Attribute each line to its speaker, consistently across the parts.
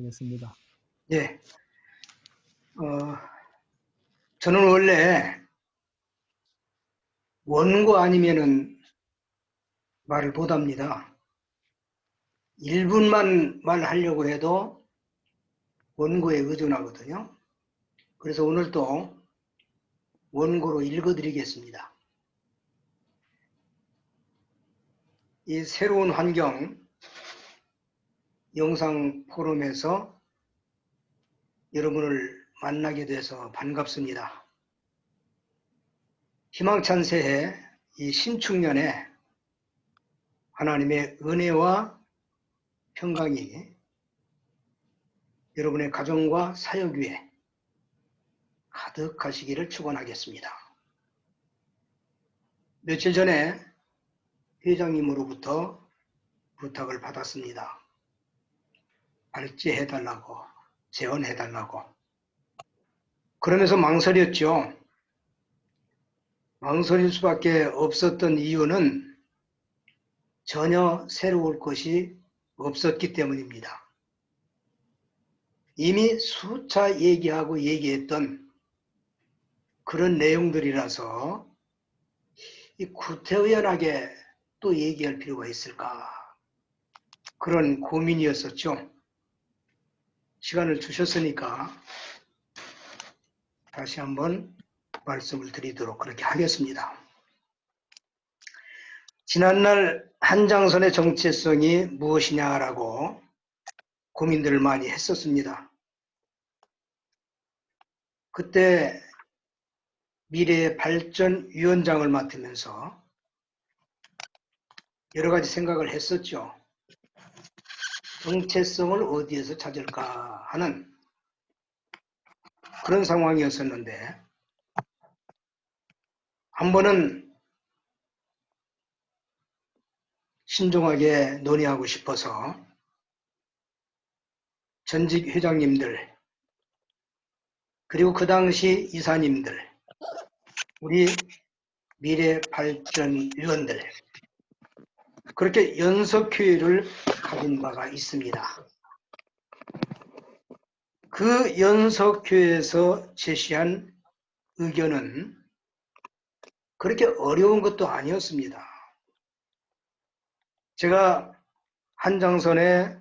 Speaker 1: 하겠습니다.
Speaker 2: 예. 저는 원래 원고 아니면은 말을 못합니다. 1분만 말하려고 해도 원고에 의존하거든요. 그래서 오늘 또 원고로 읽어드리겠습니다. 이 새로운 환경 영상 포럼에서 여러분을 만나게 돼서 반갑습니다. 희망찬 새해 이 신축년에 하나님의 은혜와 평강이 여러분의 가정과 사역 위에 가득하시기를 축원하겠습니다. 며칠 전에 회장님으로부터 부탁을 받았습니다. 발제해달라고, 재원해달라고. 그러면서 망설였죠. 망설일 수밖에 없었던 이유는 전혀 새로울 것이 없었기 때문입니다. 이미 수차 얘기하고 얘기했던 그런 내용들이라서 이 구태의연하게 또 얘기할 필요가 있을까, 그런 고민이었었죠. 시간을 주셨으니까 다시 한번 말씀을 드리도록 그렇게 하겠습니다. 지난날 한장선의 정체성이 무엇이냐라고 고민들을 많이 했었습니다. 그때 미래발전위원장을 맡으면서 여러 가지 생각을 했었죠. 정체성을 어디에서 찾을까 하는 그런 상황이었었는데, 한 번은 신중하게 논의하고 싶어서 전직 회장님들, 그리고 그 당시 이사님들, 우리 미래발전위원들, 그렇게 연석회의를 가진 바가 있습니다. 그 연석회에서 제시한 의견은 그렇게 어려운 것도 아니었습니다. 제가 한장선의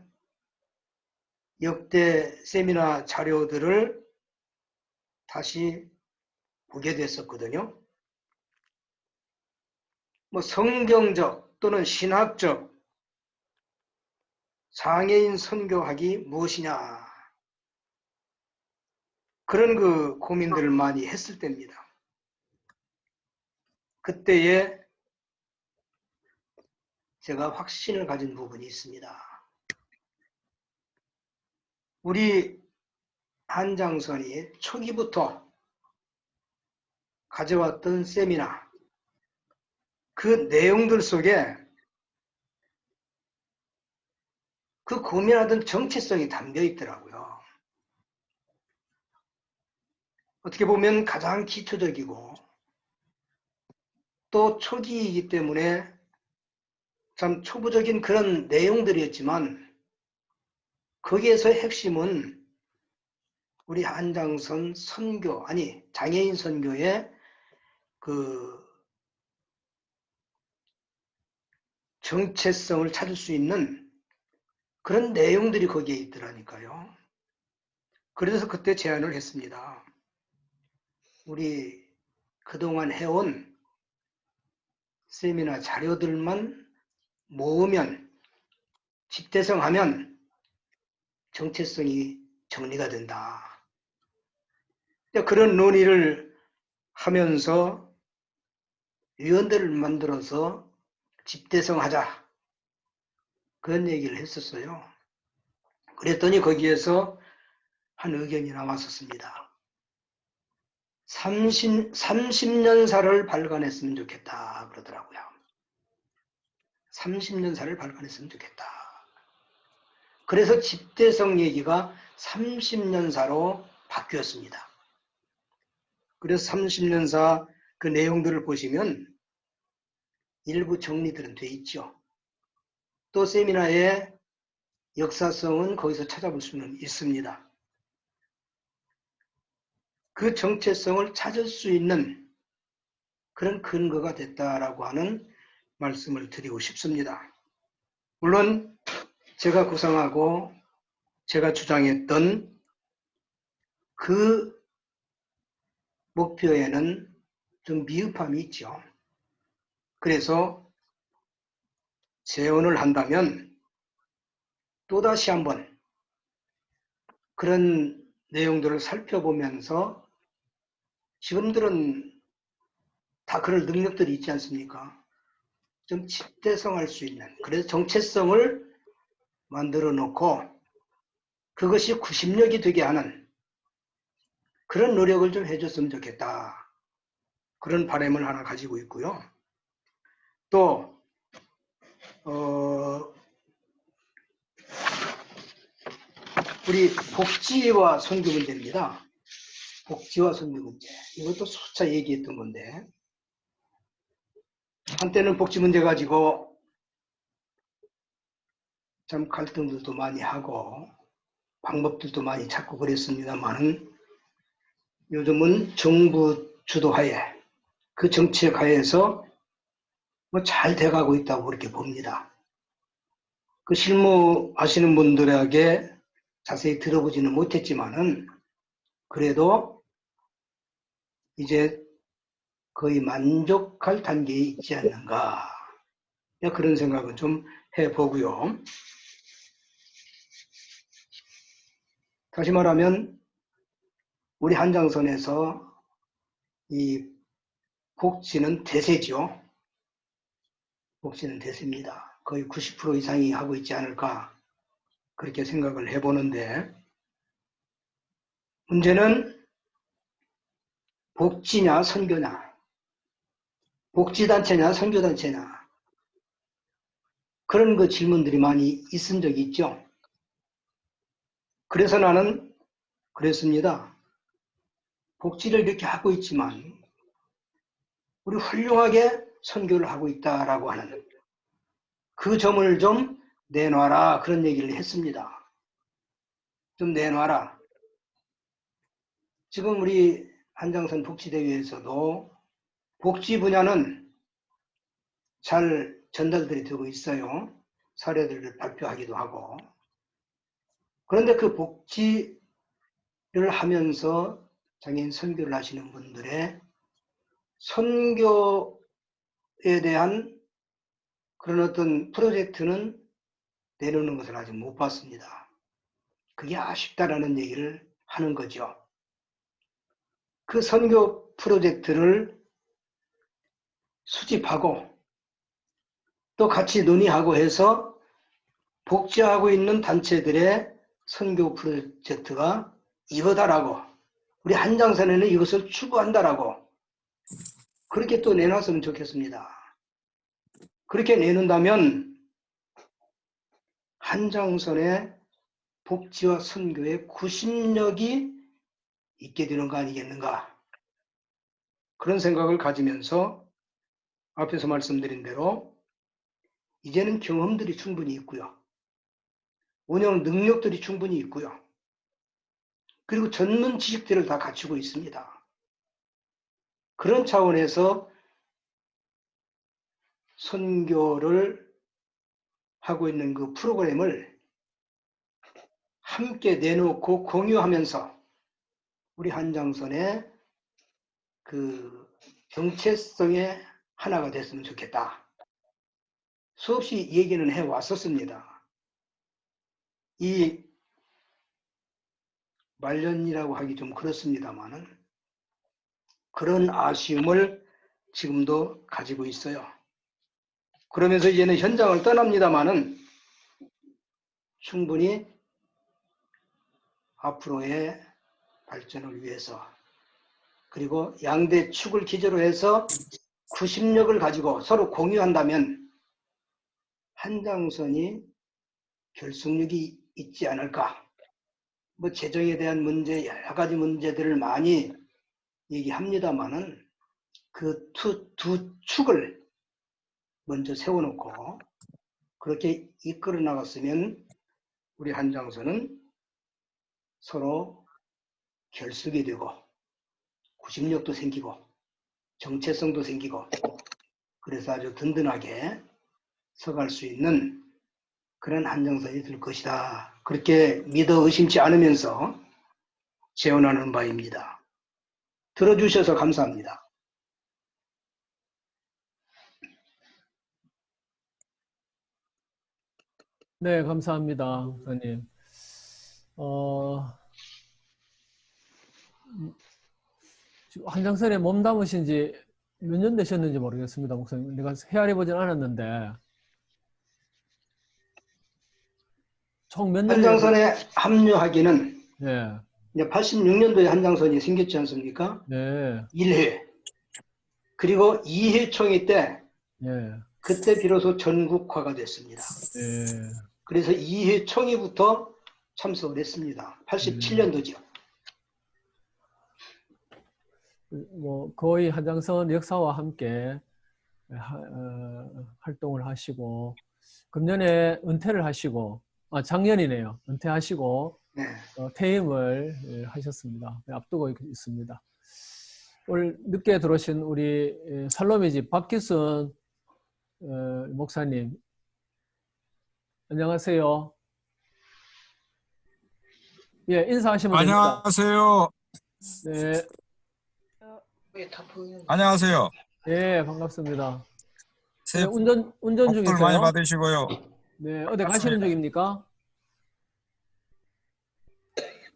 Speaker 2: 역대 세미나 자료들을 다시 보게 됐었거든요. 성경적 또는 신학적 장애인 선교학이 무엇이냐, 그런 그 고민들을 많이 했을 때입니다. 그때에 제가 확신을 가진 부분이 있습니다. 우리 한장선이 초기부터 가져왔던 세미나, 그 내용들 속에 그 고민하던 정체성이 담겨 있더라고요. 어떻게 보면 가장 기초적이고 또 초기이기 때문에 참 초보적인 그런 내용들이었지만, 거기에서 핵심은 우리 한장선 선교, 아니 장애인 선교의 그 정체성을 찾을 수 있는 그런 내용들이 거기에 있더라니까요. 그래서 그때 제안을 했습니다. 우리 그동안 해온 세미나 자료들만 모으면, 집대성하면 정체성이 정리가 된다. 그런 논의를 하면서 위원들을 만들어서 집대성하자, 그런 얘기를 했었어요. 그랬더니 거기에서 한 의견이 나왔었습니다. 30년사를 발간했으면 좋겠다 그러더라고요. 30년사를 발간했으면 좋겠다. 그래서 집대성 얘기가 30년사로 바뀌었습니다. 그래서 30년사 그 내용들을 보시면 일부 정리들은 돼 있죠. 또 세미나에 역사성은 거기서 찾아볼 수는 있습니다. 그 정체성을 찾을 수 있는 그런 근거가 됐다라고 하는 말씀을 드리고 싶습니다. 물론 제가 구상하고 제가 주장했던 그 목표에는 좀 미흡함이 있죠. 그래서 재혼을 한다면 또다시 한번 그런 내용들을 살펴보면서 지금들은 다 그럴 능력들이 있지 않습니까? 좀 집대성할 수 있는, 그래서 정체성을 만들어 놓고 그것이 구심력이 되게 하는 그런 노력을 좀 해줬으면 좋겠다. 그런 바람을 하나 가지고 있고요. 또 우리 복지와 선교 문제입니다. 복지와 선교 문제. 이것도 수차 얘기했던 건데 한때는 복지 문제 가지고 참 갈등들도 많이 하고 방법들도 많이 찾고 그랬습니다만 요즘은 정부 주도하에 그 정책 하에서 뭐 잘 돼가고 있다고 그렇게 봅니다. 그 실무하시는 분들에게 자세히 들어보지는 못했지만은 그래도 이제 거의 만족할 단계에 있지 않는가 그런 생각은 좀 해보고요. 다시 말하면 우리 한장선에서 이 복지는 대세죠. 복지는 대세입니다. 거의 90% 이상이 하고 있지 않을까 그렇게 생각을 해보는데 문제는 복지냐 선교냐 복지단체냐 선교단체냐 그런 그 질문들이 많이 있은 적이 있죠. 그래서 나는 그랬습니다. 복지를 이렇게 하고 있지만 우리 훌륭하게 선교를 하고 있다라고 하는 그 점을 좀 내놔라 그런 얘기를 했습니다. 좀 내놔라. 지금 우리 한장선 복지대회에서도 복지 분야는 잘 전달들이 되고 있어요. 사례들을 발표하기도 하고. 그런데 그 복지를 하면서 장애인 선교를 하시는 분들의 선교에 대한 그런 어떤 프로젝트는 내놓는 것을 아직 못 봤습니다. 그게 아쉽다라는 얘기를 하는 거죠. 그 선교 프로젝트를 수집하고 또 같이 논의하고 해서 복지하고 있는 단체들의 선교 프로젝트가 이거다라고 우리 한장선에는 이것을 추구한다라고 그렇게 또 내놨으면 좋겠습니다. 그렇게 내놓는다면 한장선의 복지와 선교의 구심력이 있게 되는 거 아니겠는가 그런 생각을 가지면서 앞에서 말씀드린 대로 이제는 경험들이 충분히 있고요. 운영 능력들이 충분히 있고요. 그리고 전문 지식들을 다 갖추고 있습니다. 그런 차원에서 선교를 하고 있는 그 프로그램을 함께 내놓고 공유하면서 우리 한장선의 그 정체성의 하나가 됐으면 좋겠다. 수없이 얘기는 해왔었습니다. 이 말년이라고 하기 좀 그렇습니다만은 그런 아쉬움을 지금도 가지고 있어요. 그러면서 이제는 현장을 떠납니다만은 충분히 앞으로의 발전을 위해서 그리고 양대 축을 기조로 해서 구심력을 가지고 서로 공유한다면 한장선이 결속력이 있지 않을까. 뭐 재정에 대한 문제, 여러 가지 문제들을 많이 얘기합니다만은 그 두 축을 먼저 세워놓고 그렇게 이끌어 나갔으면 우리 한장선은 서로 결속이 되고 구심력도 생기고 정체성도 생기고 그래서 아주 든든하게 서갈 수 있는 그런 한정선이 될 것이다. 그렇게 믿어 의심치 않으면서 재원하는 바입니다. 들어주셔서 감사합니다.
Speaker 1: 네, 감사합니다, 목사님. 지금 한장선에 몸 담으신 지 몇 년 되셨는지 모르겠습니다, 목사님. 내가 헤아려 보진 않았는데 총 몇 년 정도?
Speaker 2: 한장선에 합류하기는
Speaker 1: 네,
Speaker 2: 이제 86년도에 한장선이 생겼지 않습니까?
Speaker 1: 네,
Speaker 2: 1회. 그리고 2회 총회 때
Speaker 1: 네,
Speaker 2: 그때 비로소 전국화가 됐습니다.
Speaker 1: 네,
Speaker 2: 그래서 2회 총회부터 참석을 했습니다. 87년도죠.
Speaker 1: 뭐 거의 한장선 역사와 함께 활동을 하시고 금년에 은퇴를 하시고 작년이네요. 은퇴하시고
Speaker 2: 네.
Speaker 1: 퇴임을 하셨습니다. 앞두고 있습니다. 오늘 늦게 들어오신 우리 살로미 집 박기순 목사님, 안녕하세요. 예, 인사하시면 됩니다.
Speaker 3: 안녕하세요.
Speaker 1: 네,
Speaker 3: 안녕하세요.
Speaker 1: 예, 반갑습니다.
Speaker 3: 새해
Speaker 1: 운전
Speaker 3: 복들 많이
Speaker 1: 중이세요?
Speaker 3: 받으시고요.
Speaker 1: 네, 어디 가시는 중입니까?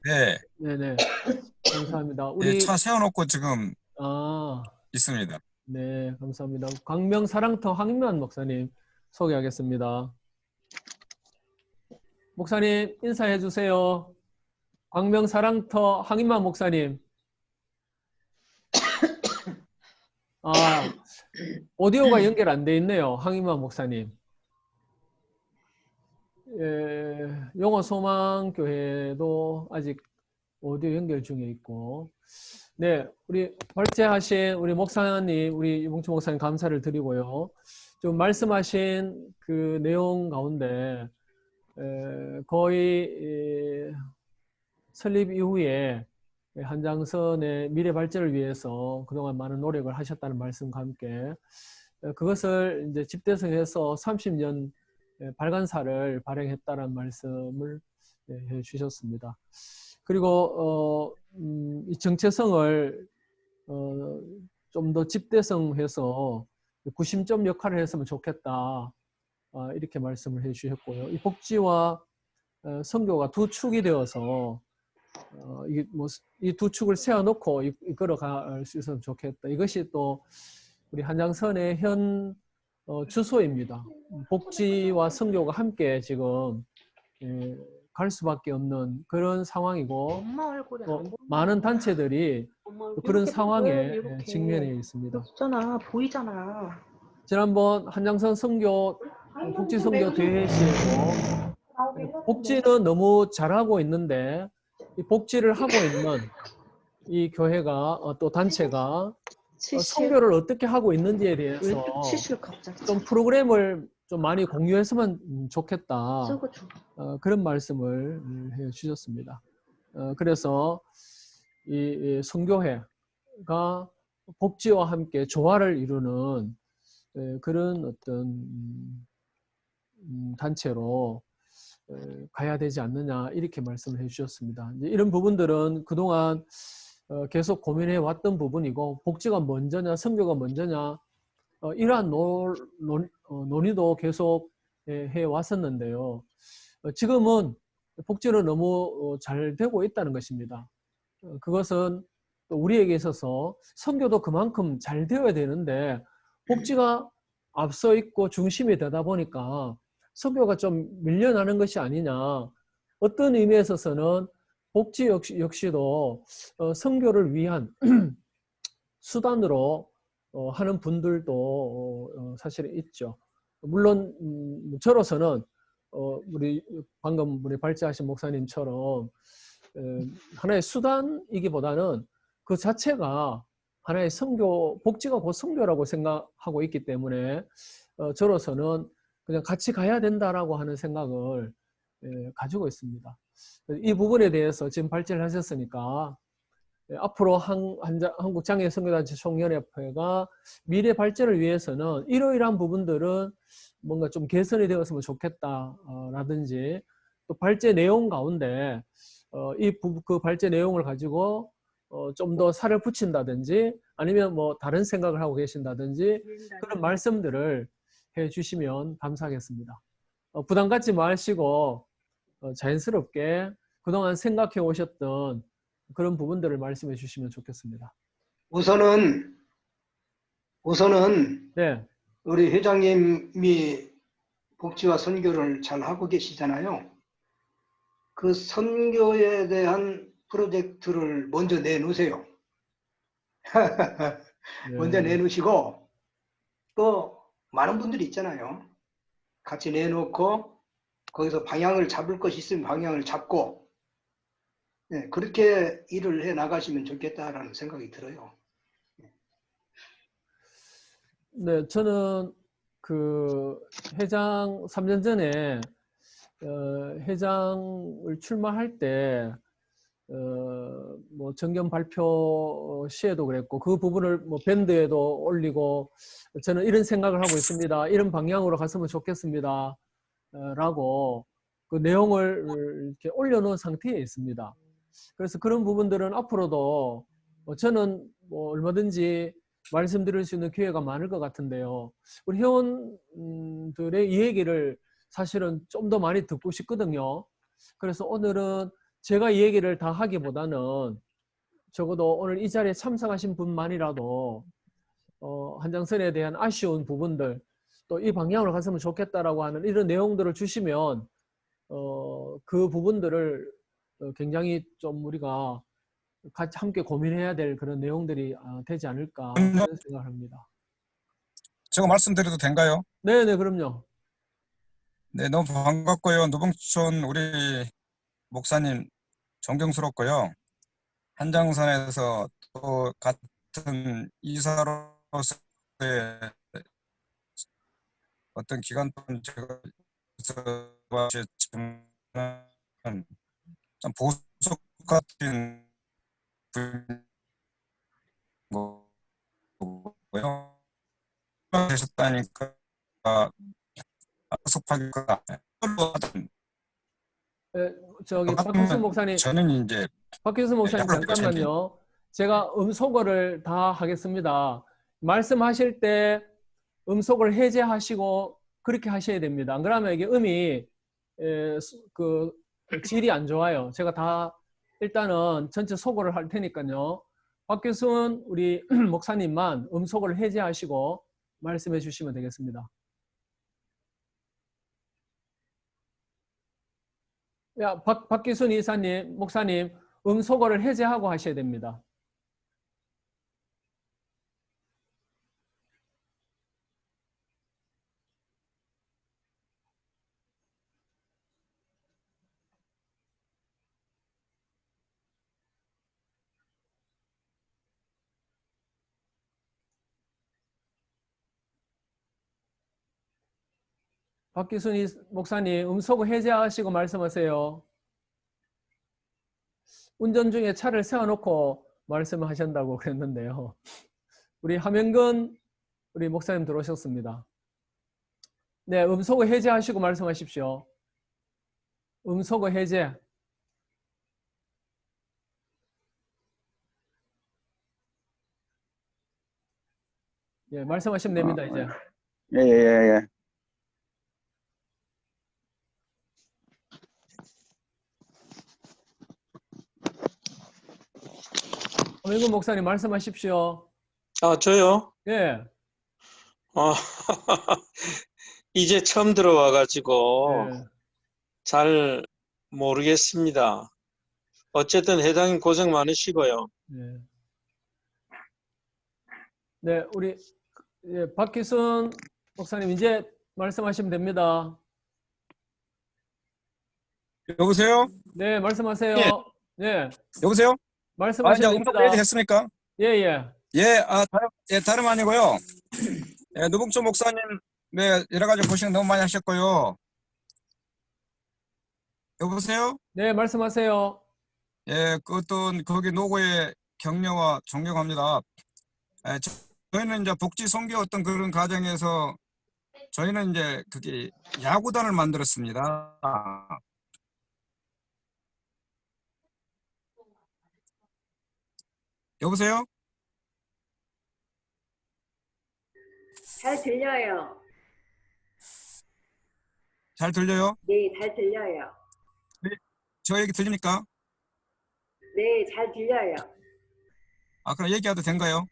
Speaker 3: 네,
Speaker 1: 네네. 감사합니다.
Speaker 3: 예,
Speaker 1: 우리,
Speaker 3: 차 세워놓고 지금
Speaker 1: 아,
Speaker 3: 있습니다.
Speaker 1: 네, 감사합니다. 광명 사랑터 황인만 목사님 소개하겠습니다. 목사님, 인사해 주세요. 광명 사랑터 황인만 목사님. 오디오가 연결 안 돼 있네요. 황인만 목사님. 영어 소망교회도 아직 오디오 연결 중에 있고. 네, 우리 발제하신 우리 목사님, 우리 유봉주 목사님 감사를 드리고요. 좀 말씀하신 그 내용 가운데 거의 설립 이후에 한장선의 미래 발전을 위해서 그동안 많은 노력을 하셨다는 말씀과 함께 그것을 이제 집대성해서 30년 발간사를 발행했다는 말씀을 해 주셨습니다. 그리고 이 정체성을 좀 더 집대성해서 구심점 역할을 했으면 좋겠다. 이렇게 말씀을 해 주셨고요. 이 복지와 선교가 두 축이 되어서 이 두 축을 세워놓고 이끌어 갈 수 있으면 좋겠다. 이것이 또 우리 한장선의 현 주소입니다. 복지와 선교가 함께 지금 갈 수밖에 없는 그런 상황이고 많은 단체들이 그런 상황에 직면해 있습니다.
Speaker 4: 있잖아, 보이잖아.
Speaker 1: 지난번 한장선 선교 복지 선교 대회 시에도 복지는 너무 잘하고 있는데 이 복지를 하고 있는 이 교회가 또 단체가 선교를 어떻게 하고 있는지에 대해서 좀 프로그램을 좀 많이 공유했으면 좋겠다. 그런 말씀을 해 주셨습니다. 그래서 이 선교회가 복지와 함께 조화를 이루는 그런 어떤 단체로 가야 되지 않느냐 이렇게 말씀을 해 주셨습니다. 이제 이런 부분들은 그동안 계속 고민해 왔던 부분이고 복지가 먼저냐 선교가 먼저냐 이러한 논의도 계속 해 왔었는데요. 지금은 복지는 너무 잘 되고 있다는 것입니다. 그것은 또 우리에게 있어서 선교도 그만큼 잘 되어야 되는데 복지가 앞서 있고 중심이 되다 보니까 선교가 좀 밀려나는 것이 아니냐. 어떤 의미에 있어서는 복지 역시도 선교를 위한 수단으로 하는 분들도 사실 있죠. 물론 저로서는 우리 방금 우리 발제하신 목사님처럼 하나의 수단이기보다는 그 자체가 하나의 선교, 복지가 곧 선교라고 생각하고 있기 때문에 저로서는 그냥 같이 가야 된다라고 하는 생각을 가지고 있습니다. 이 부분에 대해서 지금 발제를 하셨으니까 앞으로 한국장애인선교단체 총연합회가 미래 발전을 위해서는 이러이러한 부분들은 뭔가 좀 개선이 되었으면 좋겠다라든지 또 발제 내용 가운데 그 발제 내용을 가지고 좀 더 살을 붙인다든지 아니면 뭐 다른 생각을 하고 계신다든지 그런 말씀들을 해 주시면 감사하겠습니다. 부담 갖지 마시고 자연스럽게 그동안 생각해 오셨던 그런 부분들을 말씀해 주시면 좋겠습니다.
Speaker 2: 우선은
Speaker 1: 네,
Speaker 2: 우리 회장님이 복지와 선교를 잘 하고 계시잖아요. 그 선교에 대한 프로젝트를 먼저 내놓으세요. 먼저
Speaker 1: 네,
Speaker 2: 내놓으시고 또 많은 분들이 있잖아요. 같이 내놓고 거기서 방향을 잡을 것이 있으면 방향을 잡고 그렇게 일을 해 나가시면 좋겠다라는 생각이 들어요.
Speaker 1: 네, 저는 그 회장 3년 전에 회장을 출마할 때 뭐 정견 발표 시에도 그랬고 그 부분을 뭐 밴드에도 올리고 저는 이런 생각을 하고 있습니다. 이런 방향으로 갔으면 좋겠습니다. 라고 그 내용을 이렇게 올려놓은 상태에 있습니다. 그래서 그런 부분들은 앞으로도 저는 뭐 얼마든지 말씀드릴 수 있는 기회가 많을 것 같은데요. 우리 회원들의 이 얘기를 사실은 좀 더 많이 듣고 싶거든요. 그래서 오늘은 제가 이 얘기를 다 하기보다는 적어도 오늘 이 자리에 참석하신 분만이라도 한장선에 대한 아쉬운 부분들 또 이 방향으로 갔으면 좋겠다라고 하는 이런 내용들을 주시면 그 부분들을 굉장히 좀 우리가 같이 함께 고민해야 될 그런 내용들이 되지 않을까 그런 생각을 합니다.
Speaker 3: 제가 말씀드려도 된가요?
Speaker 1: 네네 그럼요.
Speaker 3: 네, 너무 반갑고요. 노봉촌 우리 목사님 존경스럽고요. 한장선에서 또 같은 이사로서의 어떤 기간 동안 제가 지금 좀 보석 같은 거고요. 되셨다니까 속하기가
Speaker 1: 저기 박규수 목사님,
Speaker 3: 저는 이제
Speaker 1: 박규수 목사님
Speaker 3: 약간
Speaker 1: 잠깐만요. 제가 음소거를 다 하겠습니다. 말씀하실 때 음소거를 해제하시고 그렇게 하셔야 됩니다. 안 그러면 이게 음이 그 질이 안 좋아요. 제가 다 일단은 전체 소거를 할 테니까요. 박규순 우리 목사님만 음소거를 해제하시고 말씀해 주시면 되겠습니다. 야, 박규순 이사님, 목사님 음소거를 해제하고 하셔야 됩니다. 박기순 목사님 음소거 해제하시고 말씀하세요. 운전 중에 차를 세워놓고 말씀을 하신다고 그랬는데요. 우리 하명근 우리 목사님 들어오셨습니다. 네, 음소거 해제하시고 말씀하십시오. 음소거 해제. 예, 말씀하시면 됩니다, 이제.
Speaker 5: 예, 예, 예.
Speaker 1: 하명근 목사님 말씀하십시오.
Speaker 6: 아, 저요?
Speaker 1: 예.
Speaker 6: 아, 이제 처음 들어와가지고
Speaker 1: 예.
Speaker 6: 잘 모르겠습니다. 어쨌든 회장님 고생 많으시고요.
Speaker 1: 예. 네, 우리 박기순 목사님 이제 말씀하시면 됩니다.
Speaker 3: 여보세요?
Speaker 1: 네, 말씀하세요.
Speaker 3: 예.
Speaker 1: 네,
Speaker 3: 여보세요? 이제
Speaker 1: 말씀하시면
Speaker 3: 음성
Speaker 1: 됩니다.
Speaker 3: 했습니까?
Speaker 1: 예, 예.
Speaker 3: 예, 다름 아니고요. 예, 노봉초 목사님, 네, 여러 가지 고생 너무 많이 하셨고요. 여보세요?
Speaker 1: 네, 말씀하세요.
Speaker 3: 예, 그 어떤 거기 노고의 격려와 존경합니다. 저희는 이제 복지 선교 어떤 그런 과정에서 저희는 이제 그게 야구단을 만들었습니다. 여보세요?
Speaker 5: 잘 들려요.
Speaker 3: 잘 들려요?
Speaker 5: 네, 잘 들려요.
Speaker 3: 네, 저 얘기 들립니까?
Speaker 5: 네, 잘 들려요.
Speaker 3: 아, 그럼 얘기해도 된가요?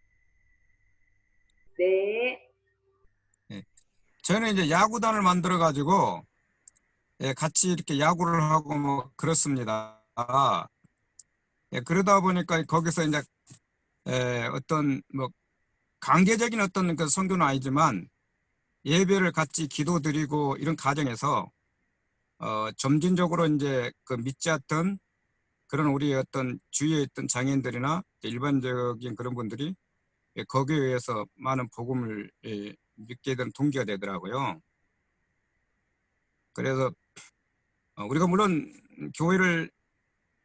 Speaker 5: 네,
Speaker 3: 예. 저희는 이제 야구단을 만들어 가지고 예, 같이 이렇게 야구를 하고 뭐 그렇습니다. 예, 그러다 보니까 거기서 이제 어떤 뭐 강제적인 어떤 그 선교는 아니지만 예배를 같이 기도드리고 이런 과정에서 점진적으로 이제 그 믿지 않던 그런 우리 어떤 주위에 있던 장애인들이나 일반적인 그런 분들이 예, 거기에 의해서 많은 복음을 예, 믿게 된 동기가 되더라고요. 그래서 우리가 물론 교회를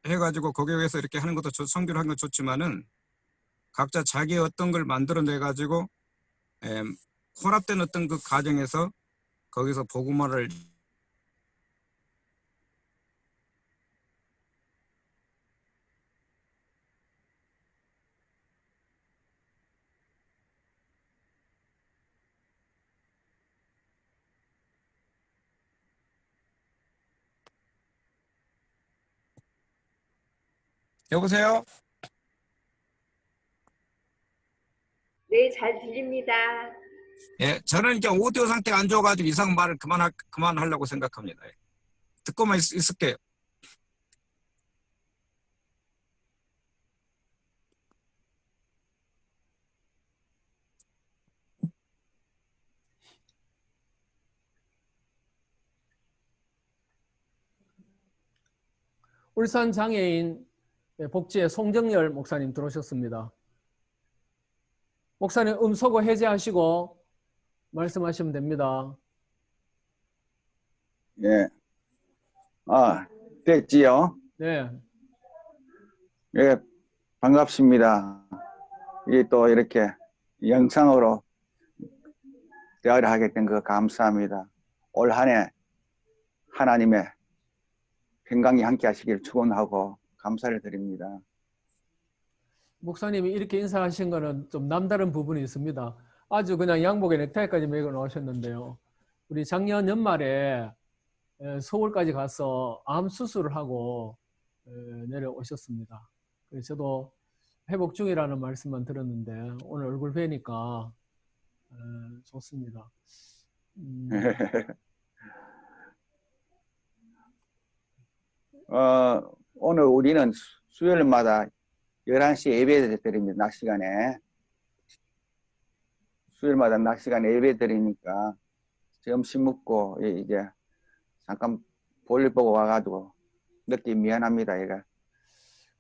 Speaker 3: 해가지고 거기에 의해서 이렇게 하는 것도 선교를 하는 건 좋지만은 각자 자기 어떤 걸 만들어내 가지고 혼합된 어떤 그 과정에서 거기서 복음화를 여보세요?
Speaker 5: 네, 잘 들립니다.
Speaker 3: 예, 저는 이제 오디오 상태가 안 좋아가지고 이상 말을 그만하려고 생각합니다. 예. 듣고만 있을게요.
Speaker 1: 울산 장애인 복지의 송정열 목사님 들어오셨습니다. 목사님 음소거 해제하시고 말씀하시면 됩니다.
Speaker 7: 예. 됐지요?
Speaker 1: 네,
Speaker 7: 예, 반갑습니다. 또 이렇게 영상으로 대화를 하게 된 거 감사합니다. 올 한 해 하나님의 평강이 함께 하시길 축원하고 감사를 드립니다.
Speaker 1: 목사님이 이렇게 인사하신 거는 좀 남다른 부분이 있습니다. 아주 그냥 양복에 넥타이까지 메고 나오셨는데요. 우리 작년 연말에 서울까지 가서 암 수술을 하고 내려오셨습니다. 그래서 저도 회복 중이라는 말씀만 들었는데 오늘 얼굴 뵈니까 좋습니다.
Speaker 7: 오늘 우리는 수요일마다 11시 예배 드립니다. 낮 시간에. 수요일마다 낮 시간에 예배 드리니까 점심 먹고 이제 잠깐 볼일 보고 와가지고 늦게 미안합니다. 얘가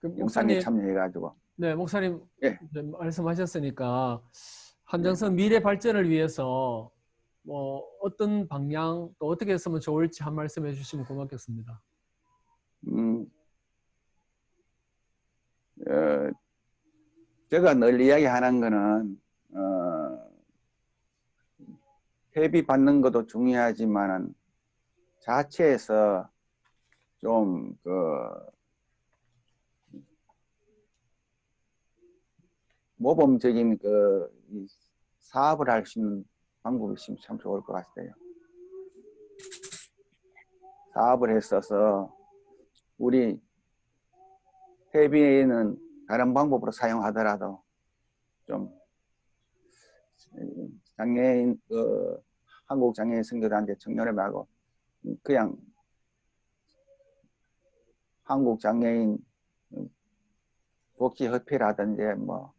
Speaker 1: 그
Speaker 7: 영상에
Speaker 1: 목사님,
Speaker 7: 참여해가지고.
Speaker 1: 네, 목사님
Speaker 7: 예.
Speaker 1: 말씀하셨으니까 한정선 미래 발전을 위해서 뭐 어떤 방향 또 어떻게 했으면 좋을지 한 말씀 해주시면 고맙겠습니다.
Speaker 7: 제가 늘 이야기하는 거는 회비 받는 것도 중요하지만은 자체에서 좀 모범적인 이 사업을 할 수 있는 방법이 있으면 참 좋을 것 같아요. 사업을 했어서 우리 회비는 다른 방법으로 사용하더라도 좀 장애인 한국 장애인 선교단체 청년회하고 그냥 한국 장애인 복지협회라든지 뭐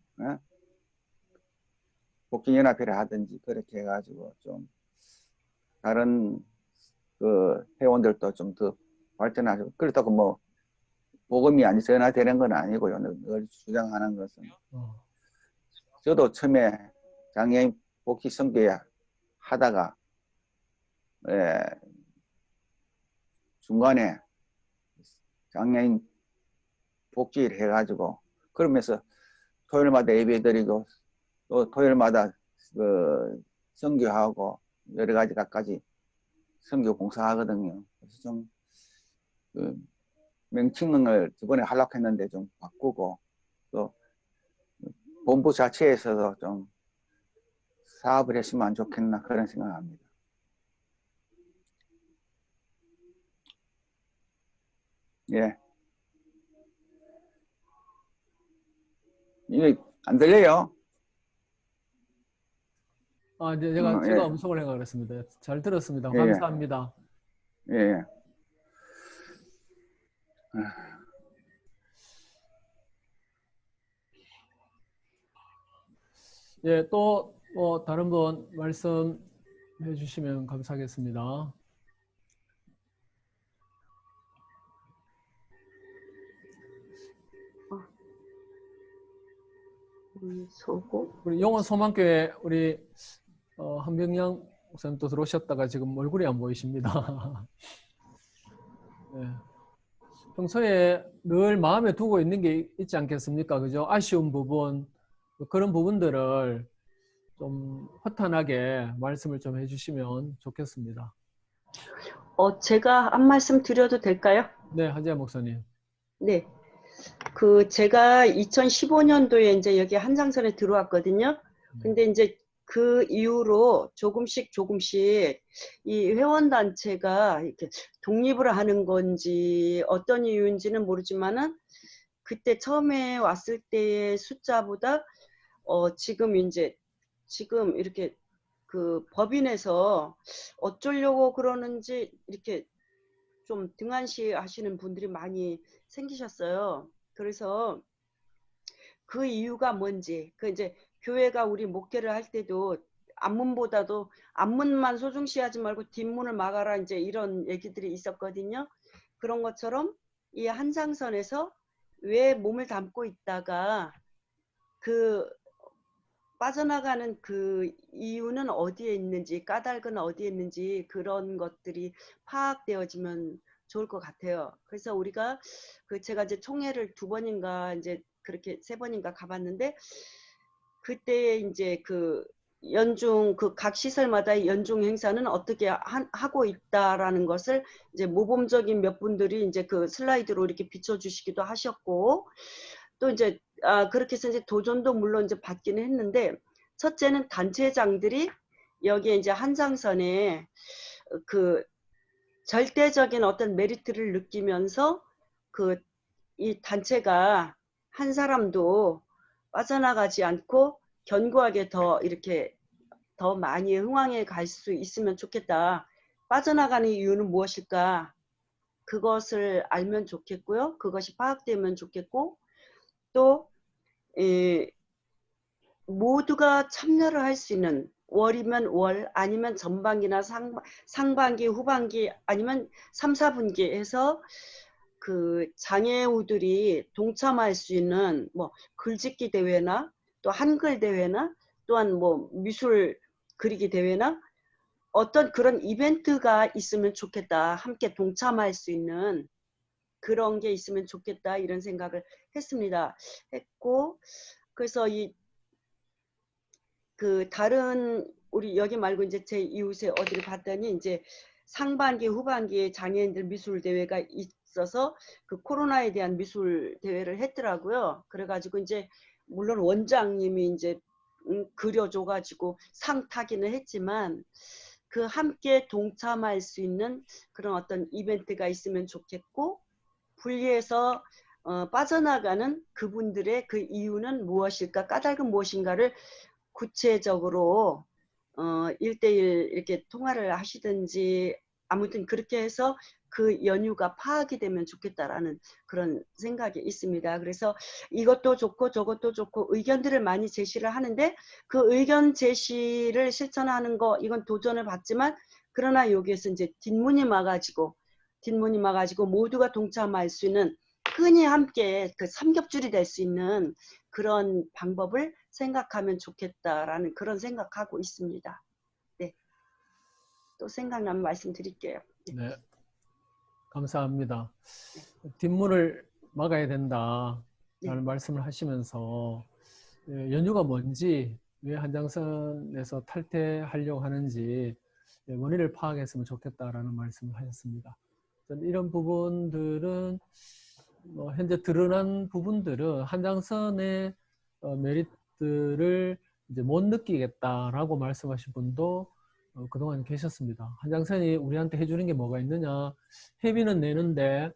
Speaker 7: 복지연합회라든지 그렇게 해가지고 좀 다른 회원들도 좀 더 발전하고 그렇다고 뭐 복음이 아니 전화되는 건 아니고요. 늘 주장하는 것은 저도 처음에 장애인 복지 선교회 하다가 중간에 장애인 복지를 해가지고 그러면서 토요일마다 예배드리고 또 토요일마다 그 선교하고 여러 가지 갖가지 선교 봉사하거든요. 그래서 좀 그 명칭을 저번에 하려고 했는데 좀 바꾸고 또 본부 자체에서도 좀 사업을 했으면 좋겠나 그런 생각합니다. 예. 이게 안 들려요?
Speaker 1: 아, 이제 제가
Speaker 7: 예.
Speaker 1: 음성을 해가 그랬습니다. 잘 들었습니다.
Speaker 7: 예.
Speaker 1: 감사합니다.
Speaker 7: 예.
Speaker 1: 예, 또 다른 분 말씀해 주시면 감사하겠습니다.
Speaker 4: 소고.
Speaker 1: 우리 용원 소망교회 우리 한병양 목사님 또 들어오셨다가 지금 얼굴이 안 보이십니다. 네. 평소에 늘 마음에 두고 있는 게 있지 않겠습니까? 그죠? 아쉬운 부분, 그런 부분들을 좀 허탄하게 말씀을 좀 해주시면 좋겠습니다.
Speaker 4: 제가 한 말씀 드려도 될까요?
Speaker 1: 네, 하재야 목사님.
Speaker 4: 네. 제가 2015년도에 이제 여기 한장선에 들어왔거든요. 근데 이제 그 이후로 조금씩 이 회원단체가 이렇게 독립을 하는 건지 어떤 이유인지는 모르지만은 그때 처음에 왔을 때의 숫자보다 지금 이렇게 그 법인에서 어쩌려고 그러는지 이렇게 좀 등한시 하시는 분들이 많이 생기셨어요. 그래서 그 이유가 뭔지, 이제 교회가 우리 목회를 할 때도 앞문보다도 앞문만 소중시하지 말고 뒷문을 막아라 이제 이런 얘기들이 있었거든요. 그런 것처럼 이 한장선에서 왜 몸을 담고 있다가 그 빠져나가는 그 이유는 어디에 있는지, 까닭은 어디에 있는지 그런 것들이 파악되어지면 좋을 것 같아요. 그래서 우리가 제가 이제 총회를 2번인가 이제 그렇게 3번인가 가봤는데 그때 이제 연중 각 시설마다 연중 행사는 어떻게 하고 있다라는 것을 이제 모범적인 몇 분들이 이제 그 슬라이드로 이렇게 비춰주시기도 하셨고 또 이제 그렇게 해서 이제 도전도 물론 이제 받기는 했는데 첫째는 단체장들이 여기에 이제 한장선에 절대적인 어떤 메리트를 느끼면서 이 단체가 한 사람도 빠져나가지 않고 견고하게 이렇게 더 많이 흥왕해 갈 수 있으면 좋겠다. 빠져나가는 이유는 무엇일까? 그것을 알면 좋겠고요. 그것이 파악되면 좋겠고 또 모두가 참여를 할 수 있는 월이면 월 아니면 전반기나 상반기 후반기 아니면 3, 4분기 해서 장애우들이 동참할 수 있는 뭐 글짓기 대회나 또 한글 대회나 또한 뭐 미술 그리기 대회나 어떤 그런 이벤트가 있으면 좋겠다. 함께 동참할 수 있는 그런 게 있으면 좋겠다. 이런 생각을 했고 그래서 다른 우리 여기 말고 이제 제 이웃에 어디를 봤더니 이제 상반기 후반기에 장애인들 미술 대회가 있어서 코로나에 대한 미술 대회를 했더라고요. 그래가지고 이제 물론 원장님이 이제 그려줘가지고 상 타기는 했지만 함께 동참할 수 있는 그런 어떤 이벤트가 있으면 좋겠고 분리해서 빠져나가는 그분들의 그 이유는 무엇일까 까닭은 무엇인가를 구체적으로 1대1 이렇게 통화를 하시든지 아무튼 그렇게 해서 그 연유가 파악이 되면 좋겠다라는 그런 생각이 있습니다. 그래서 이것도 좋고 저것도 좋고 의견들을 많이 제시를 하는데 그 의견 제시를 실천하는 거 이건 도전을 받지만 그러나 여기에서 이제 뒷문이 막아지고 모두가 동참할 수 있는 끈이 함께 삼겹줄이 될 수 있는 그런 방법을 생각하면 좋겠다라는 그런 생각하고 있습니다. 네. 또 생각나면 말씀드릴게요.
Speaker 1: 네. 감사합니다. 뒷문을 막아야 된다라는
Speaker 4: 네.
Speaker 1: 말씀을 하시면서 연유가 뭔지, 왜 한장선에서 탈퇴하려고 하는지 원인을 파악했으면 좋겠다라는 말씀을 하셨습니다. 이런 부분들은 현재 드러난 부분들은 한장선의 메리트를 이제 못 느끼겠다라고 말씀하신 분도 그동안 계셨습니다. 한장선이 우리한테 해주는 게 뭐가 있느냐, 회비는 내는데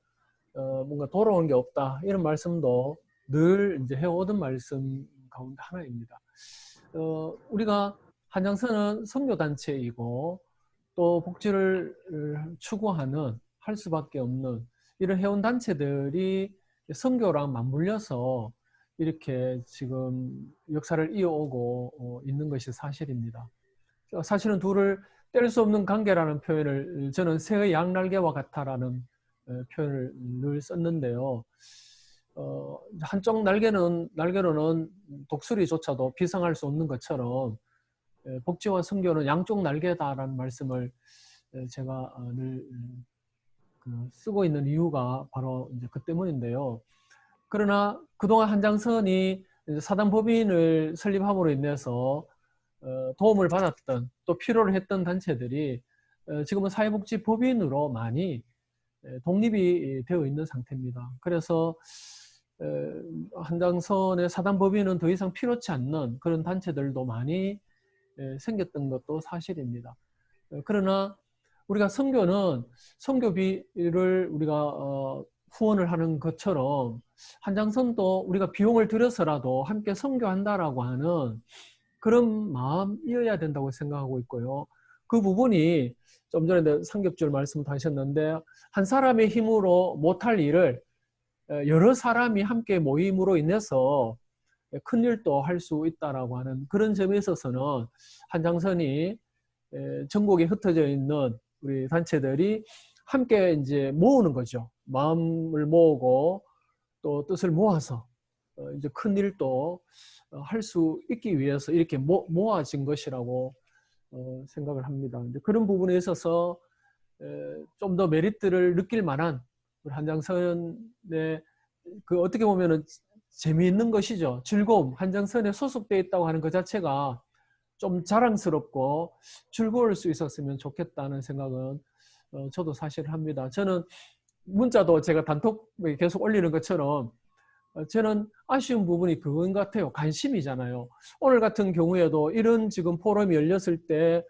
Speaker 1: 뭔가 돌아오는 게 없다, 이런 말씀도 늘 이제 해오던 말씀 가운데 하나입니다. 우리가 한장선은 선교단체이고 또 복지를 추구하는, 할 수밖에 없는 이런 회원단체들이 선교랑 맞물려서 이렇게 지금 역사를 이어오고 있는 것이 사실입니다. 사실은 둘을 뗄 수 없는 관계라는 표현을 저는 새의 양날개와 같다라는 표현을 늘 썼는데요. 한쪽 날개로는 독수리조차도 비상할 수 없는 것처럼 복지와 선교는 양쪽 날개다라는 말씀을 제가 늘 쓰고 있는 이유가 바로 이제 그 때문인데요. 그러나 그동안 한장선이 사단법인을 설립함으로 인해서 도움을 받았던, 또 필요로 했던 단체들이 지금은 사회복지법인으로 많이 독립이 되어 있는 상태입니다. 그래서 한장선의 사단법인은 더 이상 필요치 않는 그런 단체들도 많이 생겼던 것도 사실입니다. 그러나 우리가 선교는 선교비를 우리가 후원을 하는 것처럼 한장선도 우리가 비용을 들여서라도 함께 선교한다라고 하는 그런 마음이어야 된다고 생각하고 있고요. 그 부분이 좀 전에 삼겹줄 말씀도 하셨는데, 한 사람의 힘으로 못할 일을 여러 사람이 함께 모임으로 인해서 큰 일도 할 수 있다라고 하는 그런 점에 있어서는 한장선이 전국에 흩어져 있는 우리 단체들이 함께 이제 모으는 거죠. 마음을 모으고 또 뜻을 모아서 이제 큰 일도 할 수 있기 위해서 이렇게 모아진 것이라고 생각을 합니다. 이제 그런 부분에 있어서 좀 더 메리트를 느낄 만한 우리 한장선의 그 어떻게 보면은 재미있는 것이죠. 즐거움, 한장선에 소속되어 있다고 하는 것 자체가 좀 자랑스럽고 즐거울 수 있었으면 좋겠다는 생각은 저도 사실 합니다. 저는 문자도 제가 단톡에 계속 올리는 것처럼 저는 아쉬운 부분이 그건 같아요. 관심이잖아요. 오늘 같은 경우에도 이런 지금 포럼이 열렸을 때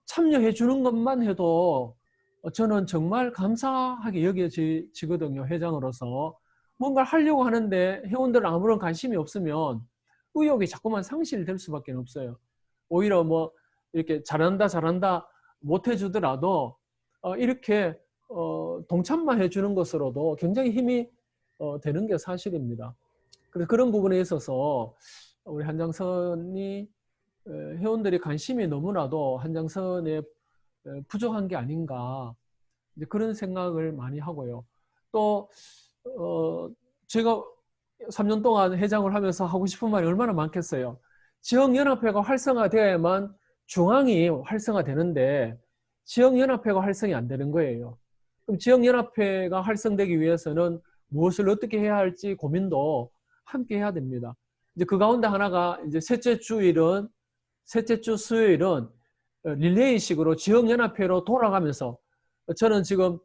Speaker 1: 참여해 주는 것만 해도 저는 정말 감사하게 여겨지거든요. 회장으로서. 뭔가를 하려고 하는데 회원들은 아무런 관심이 없으면 의욕이 자꾸만 상실될 수밖에 없어요. 오히려 뭐 이렇게 잘한다 못 해주더라도 이렇게 동참만 해주는 것으로도 굉장히 힘이 되는 게 사실입니다. 그래서 그런 부분에 있어서 우리 한장선이 회원들이 관심이 너무나도 한장선에 부족한 게 아닌가, 이제 그런 생각을 많이 하고요. 또 제가 3년 동안 회장을 하면서 하고 싶은 말이 얼마나 많겠어요. 지역연합회가 활성화되어야만 중앙이 활성화되는데 지역연합회가 활성이 안 되는 거예요. 그럼 지역연합회가 활성되기 위해서는 무엇을 어떻게 해야 할지 고민도 함께 해야 됩니다. 이제 그 가운데 하나가 이제 셋째 주 수요일은 릴레이식으로 지역연합회로 돌아가면서 저는 지금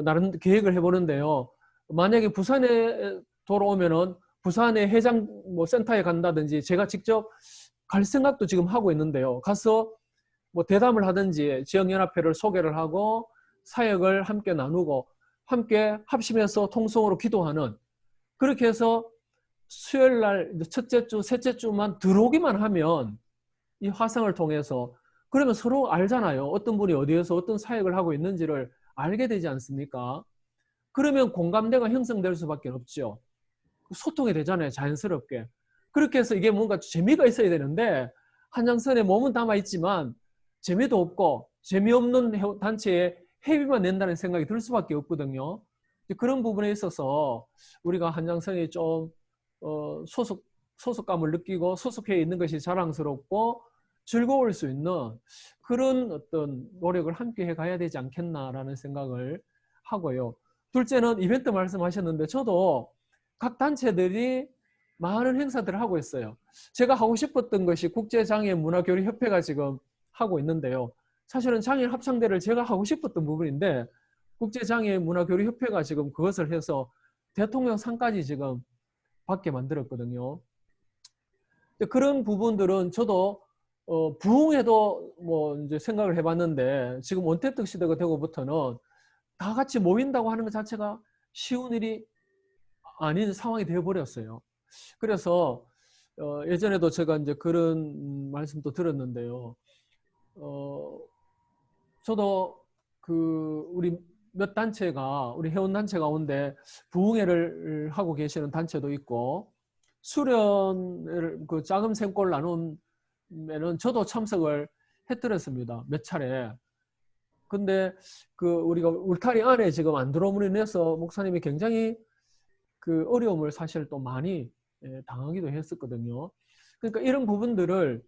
Speaker 1: 나름 계획을 해보는데요. 만약에 부산에 돌아오면은 부산의 회장 센터에 간다든지 제가 직접 갈 생각도 지금 하고 있는데요. 가서 뭐 대담을 하든지 지역연합회를 소개를 하고 사역을 함께 나누고 함께 합심해서 통성으로 기도하는, 그렇게 해서 수요일 날 첫째 주, 셋째 주만 들어오기만 하면 이 화상을 통해서 그러면 서로 알잖아요. 어떤 분이 어디에서 어떤 사역을 하고 있는지를 알게 되지 않습니까? 그러면 공감대가 형성될 수밖에 없죠. 소통이 되잖아요. 자연스럽게. 그렇게 해서 이게 뭔가 재미가 있어야 되는데 한장선에 몸은 담아있지만 재미도 없고 재미없는 단체에 회비만 낸다는 생각이 들 수밖에 없거든요. 그런 부분에 있어서 우리가 한장선이 좀 소속감을 느끼고 소속해 있는 것이 자랑스럽고 즐거울 수 있는 그런 어떤 노력을 함께 해 가야 되지 않겠나라는 생각을 하고요. 둘째는 이벤트 말씀하셨는데 저도 각 단체들이 많은 행사들을 하고 있어요. 제가 하고 싶었던 것이 국제장애문화교류협회가 지금 하고 있는데요. 사실은 장애인 합창대를 제가 하고 싶었던 부분인데 국제장애문화교류협회가 지금 그것을 해서 대통령상까지 지금 받게 만들었거든요. 그런 부분들은 저도 부흥회도 뭐 이제 생각을 해봤는데 지금 원태특 시대가 되고부터는 다 같이 모인다고 하는 것 자체가 쉬운 일이 아닌 상황이 되어버렸어요. 그래서 예전에도 제가 이제 그런 말씀도 들었는데요. 저도 우리 몇 단체가 우리 회원 단체 가운데 부흥회를 하고 계시는 단체도 있고 수련을 그 자금 생골 나눔에는 저도 참석을 해드렸습니다. 몇 차례. 근데 우리가 울타리 안에 지금 안 들어옴으로 인해서 목사님이 굉장히 어려움을 사실 또 많이 당하기도 했었거든요. 그러니까 이런 부분들을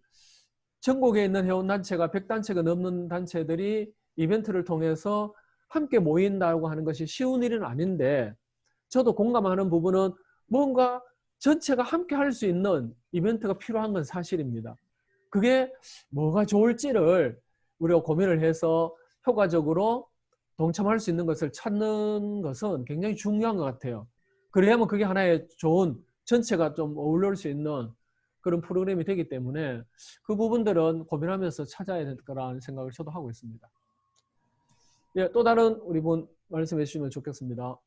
Speaker 1: 전국에 있는 회원단체가 100단체가 넘는 단체들이 이벤트를 통해서 함께 모인다고 하는 것이 쉬운 일은 아닌데 저도 공감하는 부분은 뭔가 전체가 함께 할 수 있는 이벤트가 필요한 건 사실입니다. 그게 뭐가 좋을지를 우리가 고민을 해서 효과적으로 동참할 수 있는 것을 찾는 것은 굉장히 중요한 것 같아요. 그래야만 그게 하나의 좋은 전체가 좀 어울릴 수 있는 그런 프로그램이 되기 때문에 그 부분들은 고민하면서 찾아야 될 거라는 생각을 저도 하고 있습니다. 예, 또 다른 우리 분 말씀해 주시면 좋겠습니다.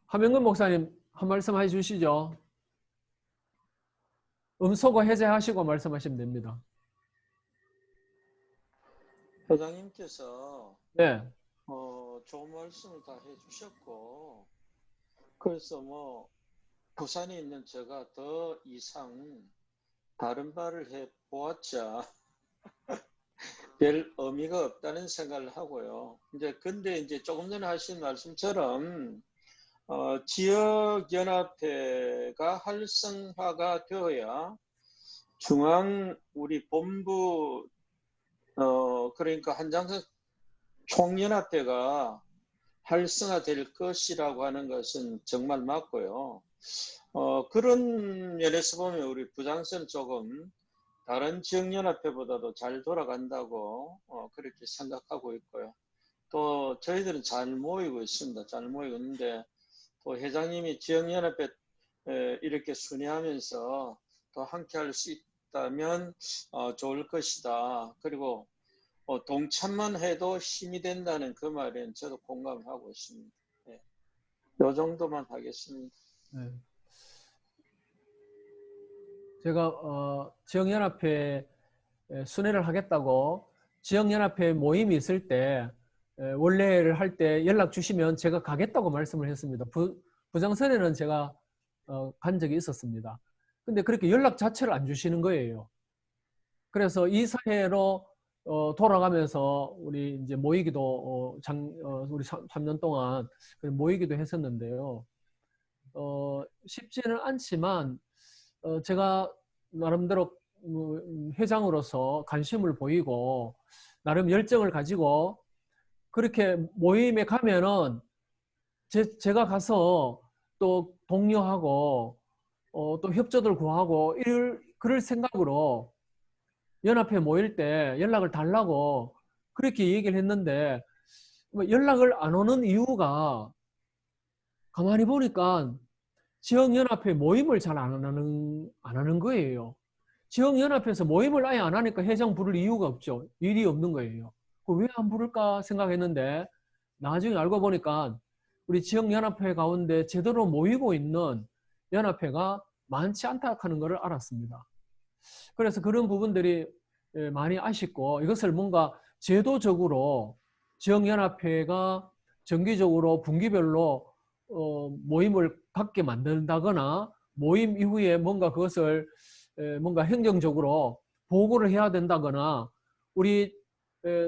Speaker 1: 하명근 목사님 한 말씀 해주시죠. 음소거 해제하시고 말씀하시면 됩니다.
Speaker 6: 회장님께서
Speaker 1: 네.
Speaker 6: 좋은 말씀을 다 해주셨고, 그래서 뭐 부산에 있는 제가 더 이상 다른 말을 해 보았자 별 의미가 없다는 생각을 하고요. 근데 이제 조금 전에 하신 말씀처럼 지역연합회가 활성화가 되어야 중앙 우리 본부 그러니까 한장선 총연합회가 활성화될 것이라고 하는 것은 정말 맞고요. 그런 면에서 보면 우리 부장선 조금 다른 지역연합회보다도 잘 돌아간다고 그렇게 생각하고 있고요. 또 저희들은 잘 모이고 있습니다. 잘 모이고 있는데 또 회장님이 지역연합회 이렇게 순회하면서 더 함께 할 수 있다면 좋을 것이다. 그리고 동참만 해도 힘이 된다는 그 말에는 저도 공감하고 있습니다. 네. 이 정도만 하겠습니다.
Speaker 1: 네. 제가 지역연합회 순회를 하겠다고 지역연합회 모임이 있을 때 원래를 할 때 연락 주시면 제가 가겠다고 말씀을 했습니다. 부장선에는 제가 간 적이 있었습니다. 근데 그렇게 연락 자체를 안 주시는 거예요. 그래서 이 사회로 돌아가면서 우리 이제 모이기도 우리 3년 동안 모이기도 했었는데요. 쉽지는 않지만 제가 나름대로 회장으로서 관심을 보이고 나름 열정을 가지고 그렇게 모임에 가면은 제가 가서 또 독려하고 또 협조들 구하고 그럴 생각으로 연합회 모일 때 연락을 달라고 그렇게 얘기를 했는데 연락을 안 오는 이유가 가만히 보니까 지역연합회 모임을 잘 안 하는 거예요. 지역연합회에서 모임을 아예 안 하니까 회장 부를 이유가 없죠. 일이 없는 거예요. 왜 안 부를까 생각했는데 나중에 알고 보니까 우리 지역연합회 가운데 제대로 모이고 있는 연합회가 많지 않다 하는 것을 알았습니다. 그래서 그런 부분들이 많이 아쉽고 이것을 뭔가 제도적으로 지역연합회가 정기적으로 분기별로 모임을 갖게 만든다거나 모임 이후에 뭔가 그것을 뭔가 행정적으로 보고를 해야 된다거나 우리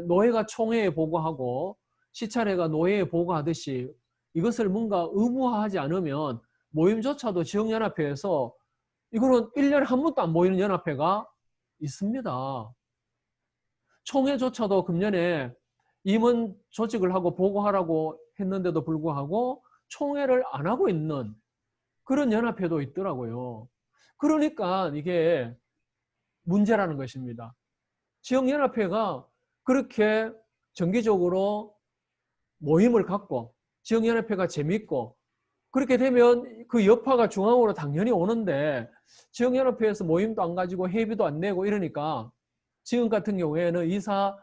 Speaker 1: 노회가 총회에 보고하고 시찰회가 노회에 보고하듯이 이것을 뭔가 의무화하지 않으면 모임조차도 지역연합회에서 이거는 1년에 한 번도 안 모이는 연합회가 있습니다. 총회조차도 금년에 임원 조직을 하고 보고하라고 했는데도 불구하고 총회를 안 하고 있는 그런 연합회도 있더라고요. 그러니까 이게 문제라는 것입니다. 지역연합회가 그렇게 정기적으로 모임을 갖고 지역연합회가 재밌고 그렇게 되면 그 여파가 중앙으로 당연히 오는데 지역연합회에서 모임도 안 가지고 회비도 안 내고 이러니까 지금 같은 경우에는 이사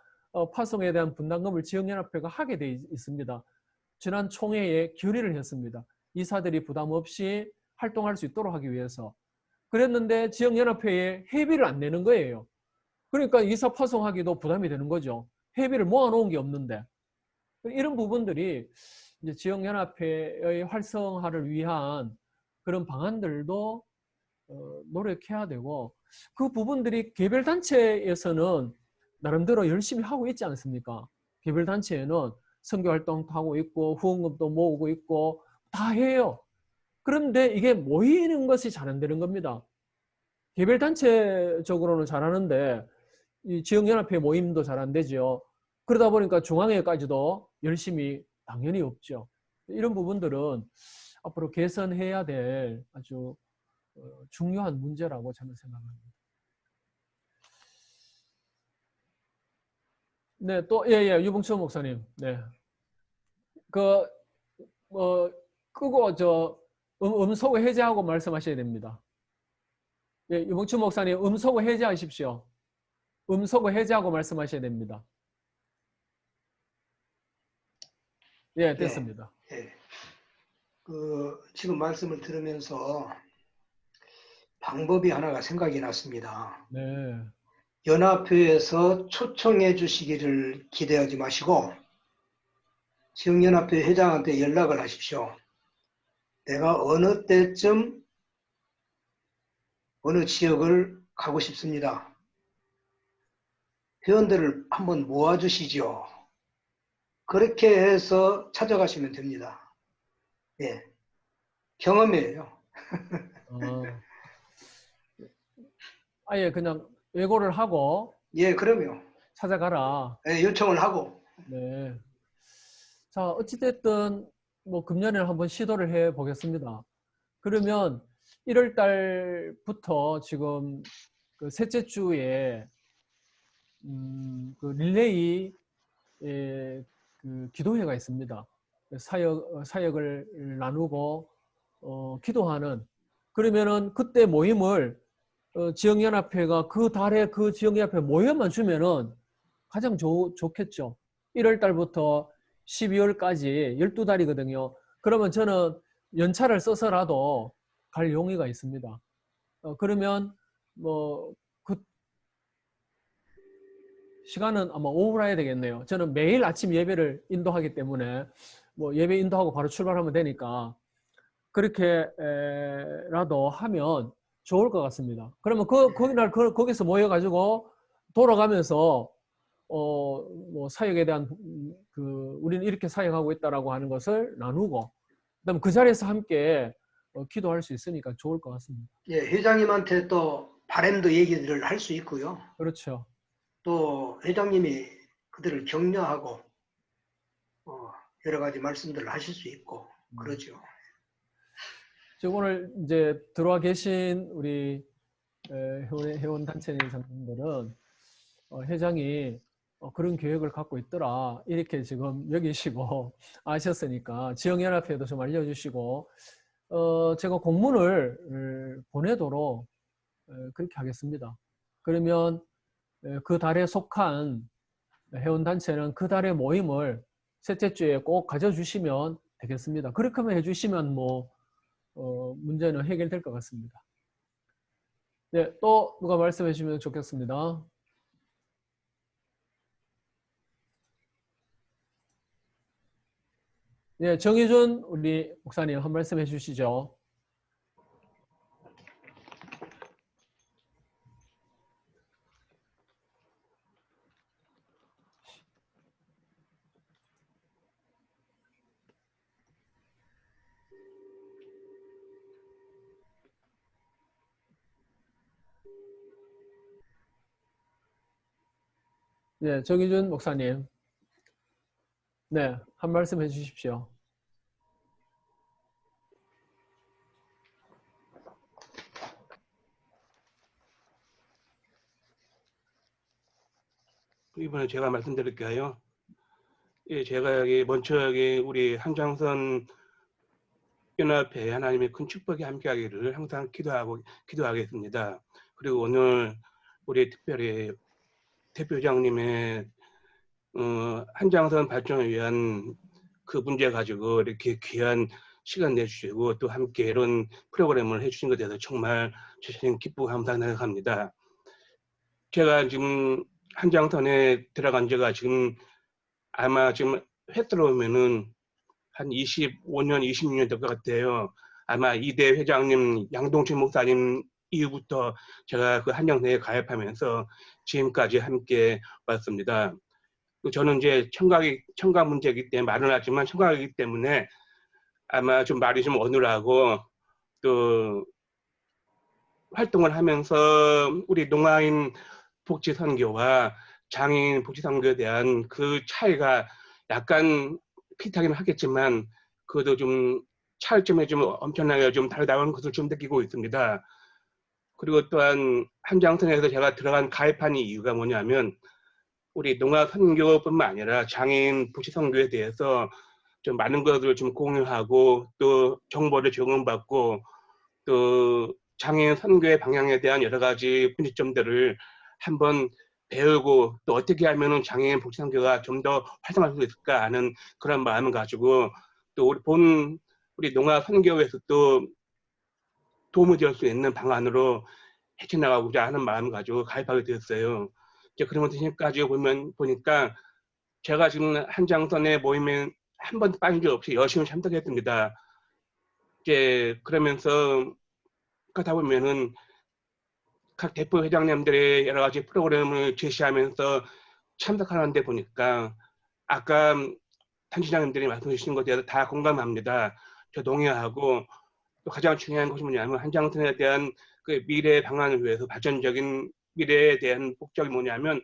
Speaker 1: 파송에 대한 분담금을 지역연합회가 하게 돼 있습니다. 지난 총회에 결의를 했습니다. 이사들이 부담 없이 활동할 수 있도록 하기 위해서. 그랬는데 지역연합회에 회비를 안 내는 거예요. 그러니까 이사 파송하기도 부담이 되는 거죠. 회비를 모아놓은 게 없는데. 이런 부분들이 이제 지역연합회의 활성화를 위한 그런 방안들도 노력해야 되고 그 부분들이 개별단체에서는 나름대로 열심히 하고 있지 않습니까? 개별단체에는 선교활동도 하고 있고 후원금도 모으고 있고 다 해요. 그런데 이게 모이는 것이 잘 안 되는 겁니다. 개별단체적으로는 잘하는데 이 지역연합회 모임도 잘 안 되죠. 그러다 보니까 중앙회까지도 열심히 당연히 없죠. 이런 부분들은 앞으로 개선해야 될 아주 중요한 문제라고 저는 생각합니다. 네, 또, 예, 유봉철 목사님. 네. 끄고, 음소거 해제하고 말씀하셔야 됩니다. 예, 유봉철 목사님, 음소거 해제하십시오. 음소거 해제하고 말씀하셔야 됩니다. 예, 됐습니다.
Speaker 2: 예. 지금 말씀을 들으면서 방법이 하나가 생각이 났습니다.
Speaker 1: 네.
Speaker 2: 연합회에서 초청해 주시기를 기대하지 마시고 지역연합회 회장한테 연락을 하십시오. 내가 어느 때쯤 어느 지역을 가고 싶습니다. 회원들을 한번 모아주시죠. 그렇게 해서 찾아가시면 됩니다. 예, 경험이에요.
Speaker 1: 아예 그냥 예고를 하고
Speaker 2: 예, 그럼요.
Speaker 1: 찾아가라.
Speaker 2: 예, 요청을 하고.
Speaker 1: 네. 자, 어찌됐든 뭐 금년에는 한번 시도를 해 보겠습니다. 그러면 1월 달부터 지금 그 셋째 주에 그 릴레이 그 기도회가 있습니다. 사역을 나누고 기도하는 그러면은 그때 모임을 지역연합회가 그 달에 그 지역연합회 모임만 주면은 가장 좋겠죠. 1월 달부터 12월까지 12달이거든요. 그러면 저는 연차를 써서라도 갈 용의가 있습니다. 그러면 뭐 그 시간은 아마 오후라 해야 되겠네요. 저는 매일 아침 예배를 인도하기 때문에 뭐 예배 인도하고 바로 출발하면 되니까 그렇게라도 하면 좋을 것 같습니다. 그러면 거기날 거기서 모여가지고 돌아가면서 뭐 사역에 대한 우리는 이렇게 사역하고 있다라고 하는 것을 나누고 그다음 그 자리에서 함께 기도할 수 있으니까 좋을 것 같습니다.
Speaker 2: 예, 회장님한테 또 바램도 얘기를 할 수 있고요.
Speaker 1: 그렇죠.
Speaker 2: 또 회장님이 그들을 격려하고 여러 가지 말씀들을 하실 수 있고 그러죠.
Speaker 1: 지금 오늘 이제 들어와 계신 우리 회원 단체장님들은 회장이 그런 계획을 갖고 있더라 이렇게 지금 여기시고 아셨으니까 지역연합회도 좀 알려주시고 제가 공문을 보내도록 그렇게 하겠습니다. 그러면 그 달에 속한 회원단체는 그 달의 모임을 셋째 주에 꼭 가져주시면 되겠습니다. 그렇게 하면 해주시면 뭐 문제는 해결될 것 같습니다. 네, 또 누가 말씀해 주시면 좋겠습니다. 네, 정희준 우리 목사님 한 말씀 해주시죠. 네, 정의준 목사님. 네, 한 말씀 해주십시오.
Speaker 8: 이번에 제가 말씀드릴게요. 예, 제가 여기 먼저 여기 우리 한정선 연합회 하나님의 큰 축복이 함께하기를 항상 기도하겠습니다. 그리고 오늘 우리 특별히 대표장님의 한정선 발전을 위한 그 문제 가지고 이렇게 귀한 시간 내주시고 또 함께 이런 프로그램을 해주신 것에 대해서 정말 제 자신 기쁘고 감사하게 생각합니다. 제가 지금 한정선에 들어간 지가 지금 아마 지금 횟수로 보면은 한 25년, 26년 될 것 같아요. 아마 이대 회장님, 양동철 목사님 이후부터 제가 그 한정선에 가입하면서 지금까지 함께 왔습니다. 저는 이제 청각 문제이기 때문에 말은 하지만 청각이기 때문에 아마 좀 말이 좀 어눌하고 또 활동을 하면서 우리 농아인 복지 선교와 장애인 복지 선교에 대한 그 차이가 약간 비슷하긴 하겠지만 그래도 좀 차이점에 좀 엄청나게 좀 다르다는 것을 좀 느끼고 있습니다. 그리고 또한 한정선에서 제가 들어간 가입한 이유가 뭐냐면 우리 농아 선교뿐만 아니라 장애인 복지 선교에 대해서 좀 많은 것을 좀 공유하고 또 정보를 제공받고 또 장애인 선교의 방향에 대한 여러 가지 문제점들을 한번 배우고 또 어떻게 하면은 장애인 복지 선교가 좀 더 활성화할 수 있을까 하는 그런 마음을 가지고 또 우리 농아 선교에서 또 도움이 될 수 있는 방안으로 헤쳐나가고자 하는 마음을 가지고 가입하게 되었어요. 이제 그러면서 지금까지 보니까 제가 지금 한정선의 모임에 한 번도 빠진 적 없이 열심히 참석했습니다. 이제 그러면서 가다 보면은 각 대표 회장님들의 여러 가지 프로그램을 제시하면서 참석하는데 보니까 아까 단체장님들이 말씀해 주신 것에 대해서 다 공감합니다. 저 동의하고 또 가장 중요한 것이 뭐냐면 한정선에 대한 그 미래 방안을 위해서 발전적인 미래에 대한 목적이 뭐냐면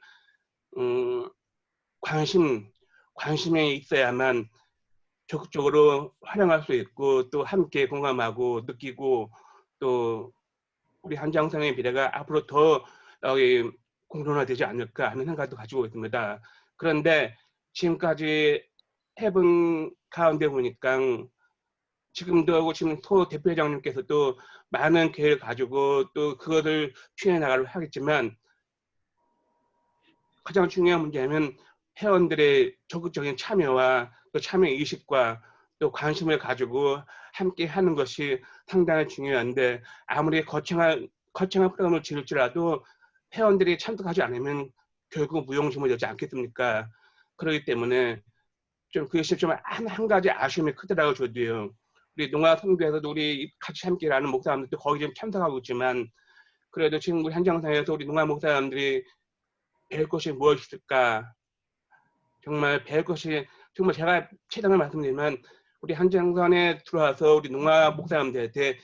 Speaker 8: 관심이 있어야만 적극적으로 활용할 수 있고 또 함께 공감하고 느끼고 또 우리 한정선의 미래가 앞으로 더 공론화되지 않을까 하는 생각도 가지고 있습니다. 그런데 지금까지 해본 가운데 보니까 지금도 지금 소 대표회장님께서도 많은 계획을 가지고 또 그것을 추진해 나가려고 하겠지만 가장 중요한 문제는 회원들의 적극적인 참여와 또 참여 의식과 또 관심을 가지고 함께 하는 것이 상당히 중요한데 아무리 거창한 프로그램을 지을지라도 회원들이 참석하지 않으면 결국 무용지물이 되지 않겠습니까? 그렇기 때문에 좀 그것이 좀 한 가지 아쉬움이 크더라고요. 저도요. 우리 농아 선교에서도 우리 같이 함께 일하는 목사님들도 거기 좀 참석하고 있지만 그래도 지금 우리 현장상에서 우리 농아 목사님들이 배울 것이 무엇이 있을까? 정말 배울 것이 정말 제가 최근에 말씀드리면 우리 한정선에 들어와서 우리 농아 목사님들한테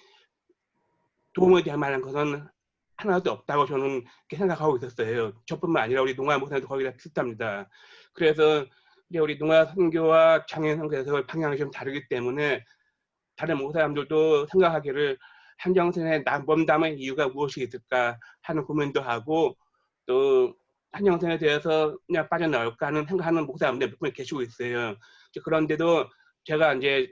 Speaker 8: 도움이 될 만한 것은 하나도 없다고 저는 이렇게 생각하고 있었어요. 저뿐만 아니라 우리 농아 목사님도 거기다 비슷합니다. 그래서 이제 우리 농아 선교와 장애인 선교에서 방향이 좀 다르기 때문에 다른 목사님들도 생각하기를 한정선에 몸담은 이유가 무엇이 있을까 하는 고민도 하고 또 한정선에 대해서 그냥 빠져나올까 하는 생각하는 목사님들 몇 분 계시고 있어요. 그런데도 제가 이제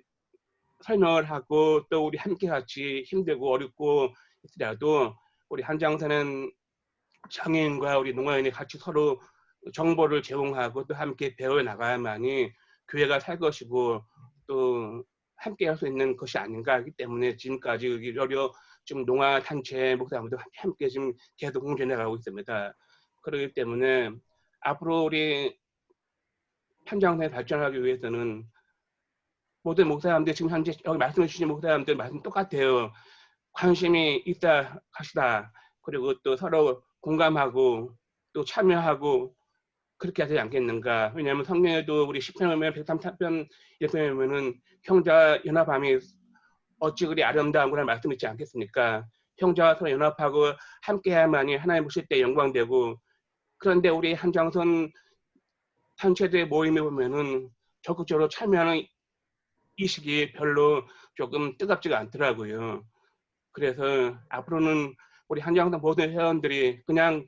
Speaker 8: 설명을 하고 또 우리 함께 같이 힘들고 어렵고 있더라도 우리 한정선은 장애인과 우리 농아인이 같이 서로 정보를 제공하고 또 함께 배워 나가야만이 교회가 살 것이고 또 함께 할 수 있는 것이 아닌가 하기 때문에 지금까지 여러 지금 농아 단체 목사님도 함께 지금 계속 공존해 가고 있습니다. 그렇기 때문에 앞으로 우리 한정선에 발전하기 위해서는 모든 목사님들 지금 현재 여기 말씀해 주신 목사님들 말씀 똑같아요. 관심이 있다 하시다. 그리고 또 서로 공감하고 또 참여하고 그렇게 하지 않겠는가. 왜냐하면 성경에도 우리 10편 보면 133편 이렇게 보면은 형제와 연합함이 어찌 그리 아름다운 거라는 말씀 있지 않겠습니까? 형제와 서로 연합하고 함께해야만이 하나님 보실 때 영광되고 그런데 우리 한정선 단체대 모임에 보면은 적극적으로 참여하는 의식이 별로 조금 뜨겁지가 않더라고요. 그래서 앞으로는 우리 한정당 모든 회원들이 그냥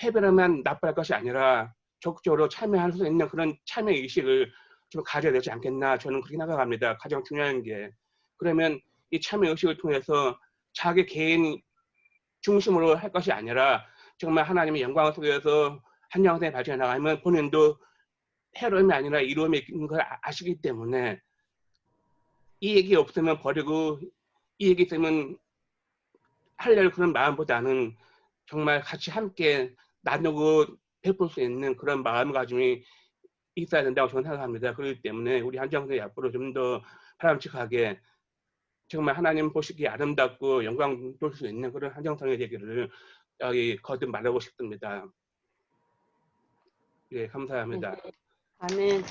Speaker 8: 해변에만 납부할 것이 아니라 적극적으로 참여할 수 있는 그런 참여 의식을 좀 가져야 되지 않겠나, 저는 그렇게 생각합니다. 가장 중요한 게, 그러면 이 참여 의식을 통해서 자기 개인 중심으로 할 것이 아니라 정말 하나님의 영광 속에서 한정당이 발전해 나가면 본인도 해로움이 아니라 이로움이 있는 걸 아시기 때문에 이 얘기 없으면 버리고 이 얘기 있으면 하려는 그런 마음보다는 정말 같이 함께 나누고 베풀 수 있는 그런 마음가짐이 있어야 된다고 저는 생각합니다. 그렇기 때문에 우리 한정당이 앞으로 좀 더 바람직하게 정말 하나님 보시기에 아름답고 영광 돌 수 있는 그런 한정당이 되기를 여기 거듭 말하고 싶습니다. 예, 감사합니다.
Speaker 4: 아멘.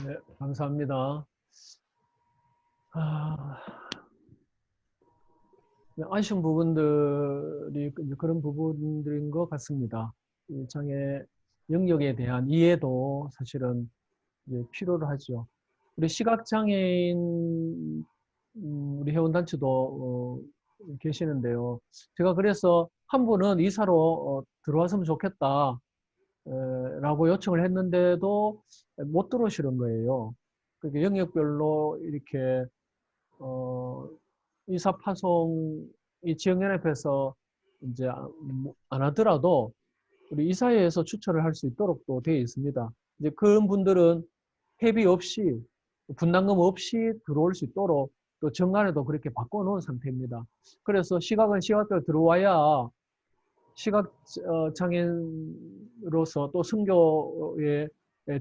Speaker 1: 네, 감사합니다. 아쉬운 부분들이 이제 그런 부분들인 것 같습니다. 이 장애 영역에 대한 이해도 사실은 이제 필요로 하죠. 우리 시각장애인 우리 회원단체도 계시는데요. 제가 그래서 한 분은 이사로 들어왔으면 좋겠다 라고 요청을 했는데도 못 들어오시는 거예요. 그러니까 영역별로 이렇게 이사 파송이 지역연합에서 이제 안 하더라도 우리 이사회에서 추천을 할 수 있도록 또 되어 있습니다. 이제 그런 분들은 회비 없이 분담금 없이 들어올 수 있도록 또 정관에도 그렇게 바꿔놓은 상태입니다. 그래서 시각은 시각대로 들어와야 시각 장애인으로서 또 선교에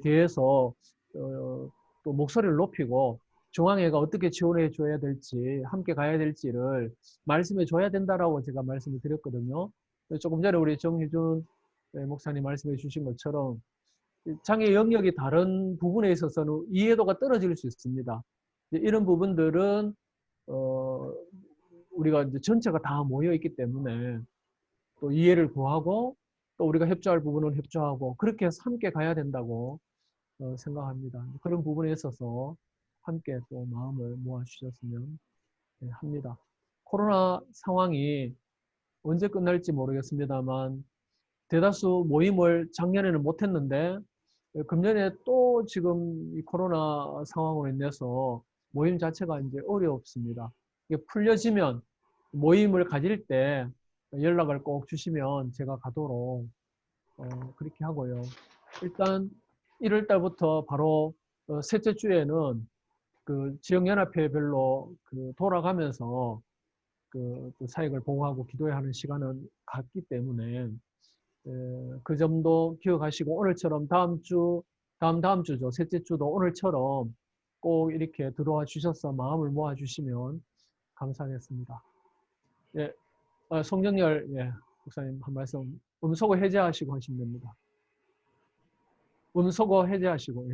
Speaker 1: 대해서 또 목소리를 높이고 중앙회가 어떻게 지원해 줘야 될지 함께 가야 될지를 말씀해 줘야 된다라고 제가 말씀을 드렸거든요. 조금 전에 우리 정희준 목사님 말씀해 주신 것처럼 장애 영역이 다른 부분에 있어서는 이해도가 떨어질 수 있습니다. 이런 부분들은 우리가 이제 전체가 다 모여 있기 때문에 또 이해를 구하고 또 우리가 협조할 부분은 협조하고 그렇게 해서 함께 가야 된다고 생각합니다. 그런 부분에 있어서 함께 또 마음을 모아주셨으면 합니다. 코로나 상황이 언제 끝날지 모르겠습니다만 대다수 모임을 작년에는 못했는데 금년에 또 지금 이 코로나 상황으로 인해서 모임 자체가 이제 어렵습니다. 이게 풀려지면 모임을 가질 때 연락을 꼭 주시면 제가 가도록 그렇게 하고요. 일단 1월 달부터 바로 셋째 주에는 그 지역연합회별로 그 돌아가면서 그 사역을 보고하고 기도해야 하는 시간은 같기 때문에 그 점도 기억하시고 오늘처럼 다음 주죠. 셋째 주도 오늘처럼 꼭 이렇게 들어와 주셔서 마음을 모아 주시면 감사하겠습니다. 예, 송정열 목사님 한 말씀 음소거 해제하시고 하시면 됩니다. 음소거 해제하시고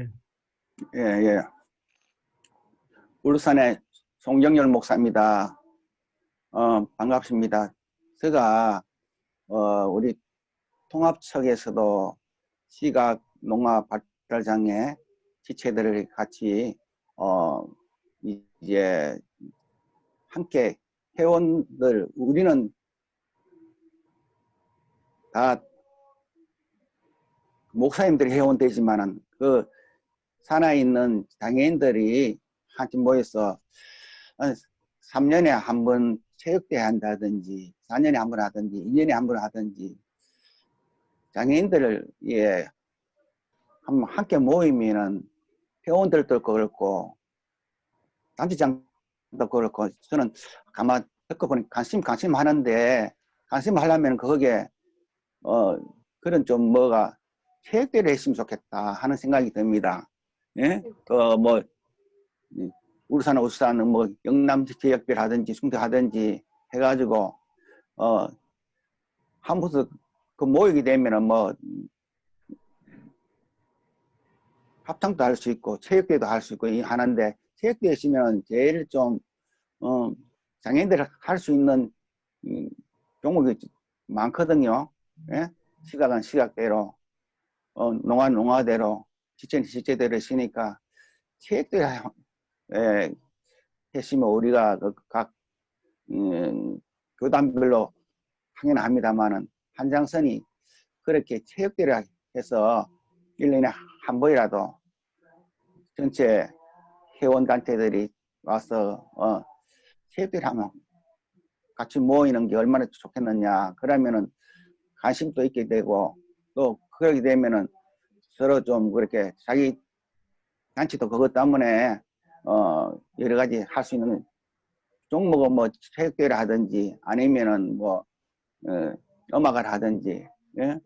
Speaker 7: 예. 울산의 송정열 목사입니다. 반갑습니다. 제가 우리 통합청에서도 시각 농화 발달장애 지체들을 같이 이제 함께 회원들 우리는 다 목사님들이 회원되지만은 그 산하에 있는 장애인들이 같이 모여서 3년에 한 번 체육대회 한다든지 4년에 한 번 하든지 2년에 한 번 하든지 장애인들을 함께 모이면은 회원들도 그렇고 단체장도 그렇고 저는 가만 듣고 보니 관심 하는데 관심하려면 거기에 그런 좀 뭐가 체육대회를 했으면 좋겠다 하는 생각이 듭니다. 예? 울산은 뭐 영남 지역별 하든지 충청 하든지 해가지고 한 번씩 그 모이게 되면은 뭐 합창도 할 수 있고 체육대회도 할 수 있고 하는데 체육대회 있으면 제일 좀 장애인들 할 수 있는 종목이 많거든요. 예? 시각은 시각대로 농화는 농화대로 지체는 지체대로 있으니까 체육대회 했으면 우리가 각 교단별로 하긴 합니다만은 한장선이 그렇게 체육대회를 해서 1년에 한 번이라도 전체 회원단체들이 와서 체육대회를 하면 같이 모이는 게 얼마나 좋겠느냐. 그러면은 관심도 있게 되고 또 그러게 되면은 서로 좀 그렇게 자기 단체도 그것 때문에 여러 가지 할 수 있는 종목은 뭐 체육대회를 하든지 아니면은 뭐 음악을 하든지 예?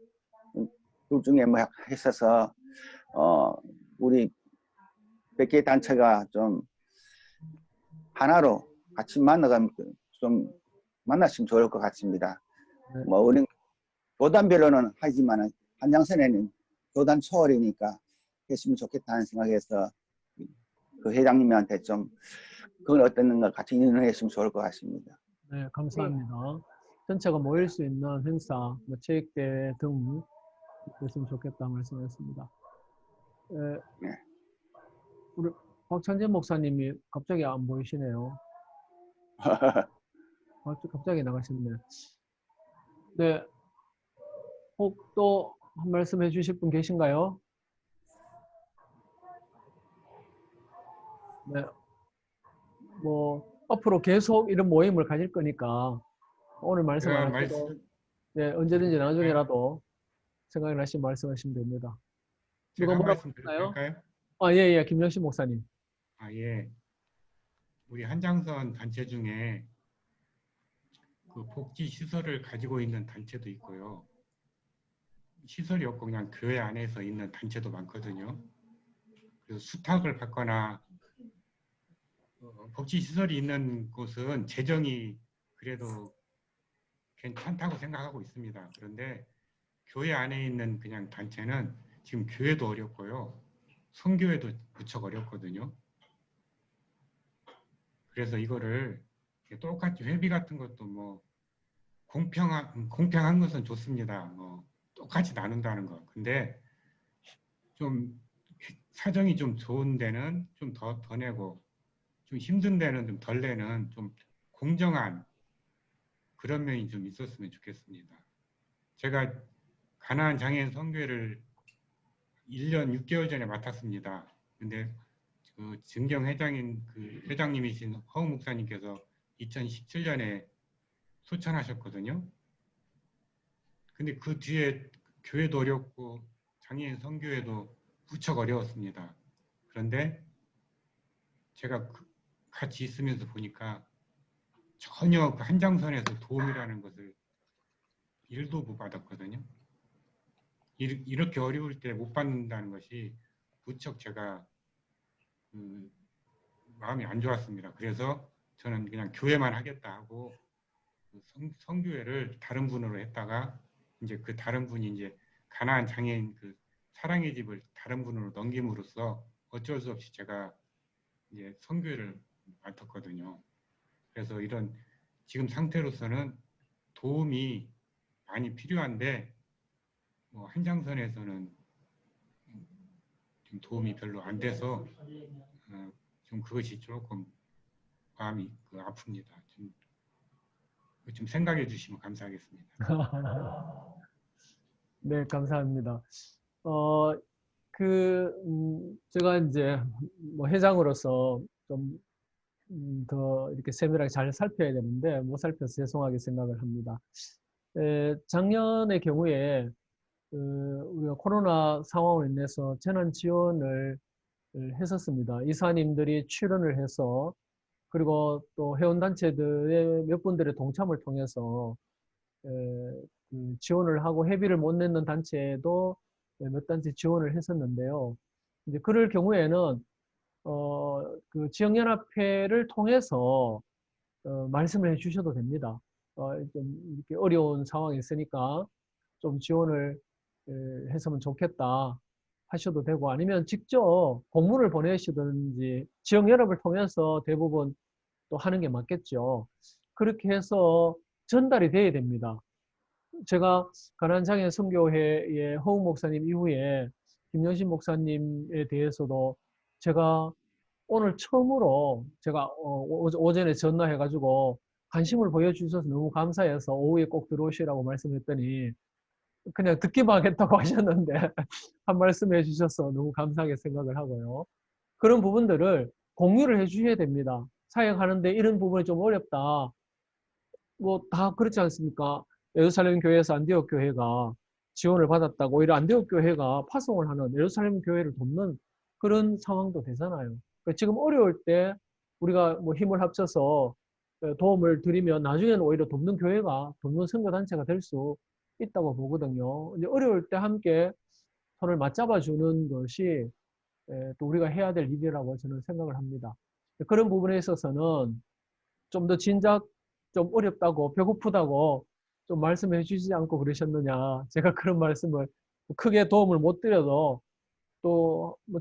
Speaker 7: 둘 중에 뭐 했어서 우리 100개 단체가 좀 하나로 같이 만나가면 좀 만났으면 좋을 것 같습니다.
Speaker 1: 네.
Speaker 7: 뭐 우리 교단별로는 하지만은 한장선에는 교단 초월이니까 했으면 좋겠다는 생각에서 그 회장님한테 좀 그건 어땠는가 같이 인정했으면 좋을 것 같습니다.
Speaker 1: 네, 감사합니다. 전체가 모일 수 있는 행사, 뭐 체육대회 등 됐으면 좋겠다 말씀하셨습니다.
Speaker 7: 네.
Speaker 1: 우리 박찬재 목사님이 갑자기 안 보이시네요. 갑자기 나가셨네. 네, 혹 또 한 말씀 해주실 분 계신가요? 네, 뭐 앞으로 계속 이런 모임을 가질 거니까 오늘 말씀 안 하셔도 네, 언제든지 나중에라도 생각이 나시면 말씀하시면 됩니다. 누가
Speaker 9: 제가 한
Speaker 1: 뭐라고
Speaker 9: 말씀 드려도
Speaker 1: 하나요?
Speaker 9: 될까요?
Speaker 1: 예, 김영신 목사님.
Speaker 9: 예. 우리 한장선 단체 중에 그 복지 시설을 가지고 있는 단체도 있고요. 시설이 없고 그냥 교회 안에서 있는 단체도 많거든요. 그래서 수탁을 받거나 복지 시설이 있는 곳은 재정이 그래도 괜찮다고 생각하고 있습니다. 그런데 교회 안에 있는 그냥 단체는 지금 교회도 어렵고요. 선교회도 무척 어렵거든요. 그래서 이거를 똑같이 회비 같은 것도 뭐 공평한 것은 좋습니다. 뭐 똑같이 나눈다는 거. 근데 좀 사정이 좀 좋은 데는 좀 더 내고 좀 힘든 데는 좀 덜 내는 좀 공정한 그런 면이 좀 있었으면 좋겠습니다. 제가 가나안 장애인 선교회를 1년 6개월 전에 맡았습니다. 근데 그 증경 회장인 그 회장님이신 허우 목사님께서 2017년에 소천하셨거든요. 근데 그 뒤에 교회도 어렵고 장애인 선교회도 무척 어려웠습니다. 그런데 제가 같이 있으면서 보니까 전혀 그 한장선에서 도움이라는 것을 1도 못 받았거든요. 이렇게 어려울 때 못 받는다는 것이 무척 제가 마음이 안 좋았습니다. 그래서 저는 그냥 교회만 하겠다 하고 선교회를 다른 분으로 했다가 이제 그 다른 분이 이제 가나안 장애인 그 사랑의 집을 다른 분으로 넘김으로써 어쩔 수 없이 제가 이제 선교회를 맡았거든요. 그래서 이런 지금 상태로서는 도움이 많이 필요한데 뭐 한장선에서는 좀 도움이 별로 안 돼서 좀 그것이 조금 마음이 아픕니다. 좀 생각해 주시면 감사하겠습니다.
Speaker 1: 네, 감사합니다. 제가 이제 뭐 회장으로서 좀 더 이렇게 세밀하게 잘 살펴야 되는데 못 살펴서 죄송하게 생각을 합니다. 작년의 경우에 우리가 코로나 상황으로 인해서 재난 지원을 했었습니다. 이사님들이 출연을 해서 그리고 또 회원단체들의 몇 분들의 동참을 통해서 지원을 하고 회비를 못 내는 단체도 몇 단체 지원을 했었는데요. 이제 그럴 경우에는 그 지역연합회를 통해서 말씀을 해주셔도 됩니다. 좀 이렇게 어려운 상황이 있으니까 좀 지원을 했으면 좋겠다 하셔도 되고 아니면 직접 공문을 보내시든지 지역연합을 통해서 대부분 또 하는 게 맞겠죠. 그렇게 해서 전달이 돼야 됩니다. 제가 가나안 장애인 선교회의 허웅 목사님 이후에 김영신 목사님에 대해서도 제가 오늘 처음으로 제가 오전에 전화해가지고 관심을 보여주셔서 너무 감사해서 오후에 꼭 들어오시라고 말씀했더니 그냥 듣기만 하겠다고 하셨는데 한 말씀 해주셔서 너무 감사하게 생각을 하고요. 그런 부분들을 공유를 해주셔야 됩니다. 사역하는데 이런 부분이 좀 어렵다. 뭐 다 그렇지 않습니까? 예루살렘 교회에서 안디옥 교회가 지원을 받았다고 오히려 안디옥 교회가 파송을 하는 예루살렘 교회를 돕는 그런 상황도 되잖아요. 그러니까 지금 어려울 때 우리가 뭐 힘을 합쳐서 도움을 드리면 나중에는 오히려 돕는 교회가 돕는 선교단체가 될 수 있다고 보거든요. 이제 어려울 때 함께 손을 맞잡아 주는 것이 또 우리가 해야 될 일이라고 저는 생각을 합니다. 그런 부분에 있어서는 좀 더 진작 좀 어렵다고 배고프다고 좀 말씀해 주시지 않고 그러셨느냐. 제가 그런 말씀을 크게 도움을 못 드려도 또 뭐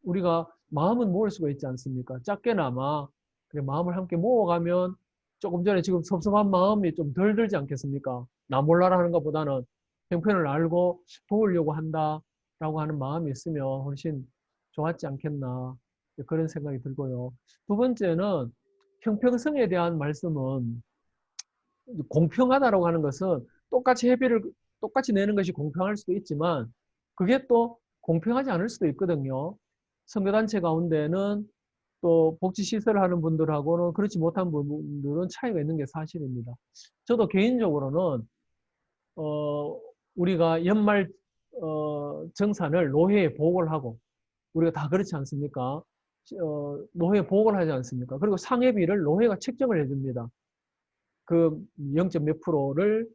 Speaker 1: 우리가 마음은 모을 수가 있지 않습니까? 작게나마 그래 마음을 함께 모아가면 조금 전에 지금 섭섭한 마음이 좀 덜 들지 않겠습니까? 나 몰라라 하는 것보다는 형편을 알고 도우려고 한다라고 하는 마음이 있으면 훨씬 좋았지 않겠나 그런 생각이 들고요. 두 번째는 형평성에 대한 말씀은 공평하다라고 하는 것은 똑같이 회비를 똑같이 내는 것이 공평할 수도 있지만 그게 또 공평하지 않을 수도 있거든요. 선교단체 가운데는 또 복지시설을 하는 분들하고는 그렇지 못한 분들은 차이가 있는 게 사실입니다. 저도 개인적으로는 우리가 연말 정산을 노회에 보고를 하고 우리가 다 그렇지 않습니까? 노회에 보고를 하지 않습니까? 그리고 상회비를 노회가 책정을 해줍니다. 그 0. 몇 프로를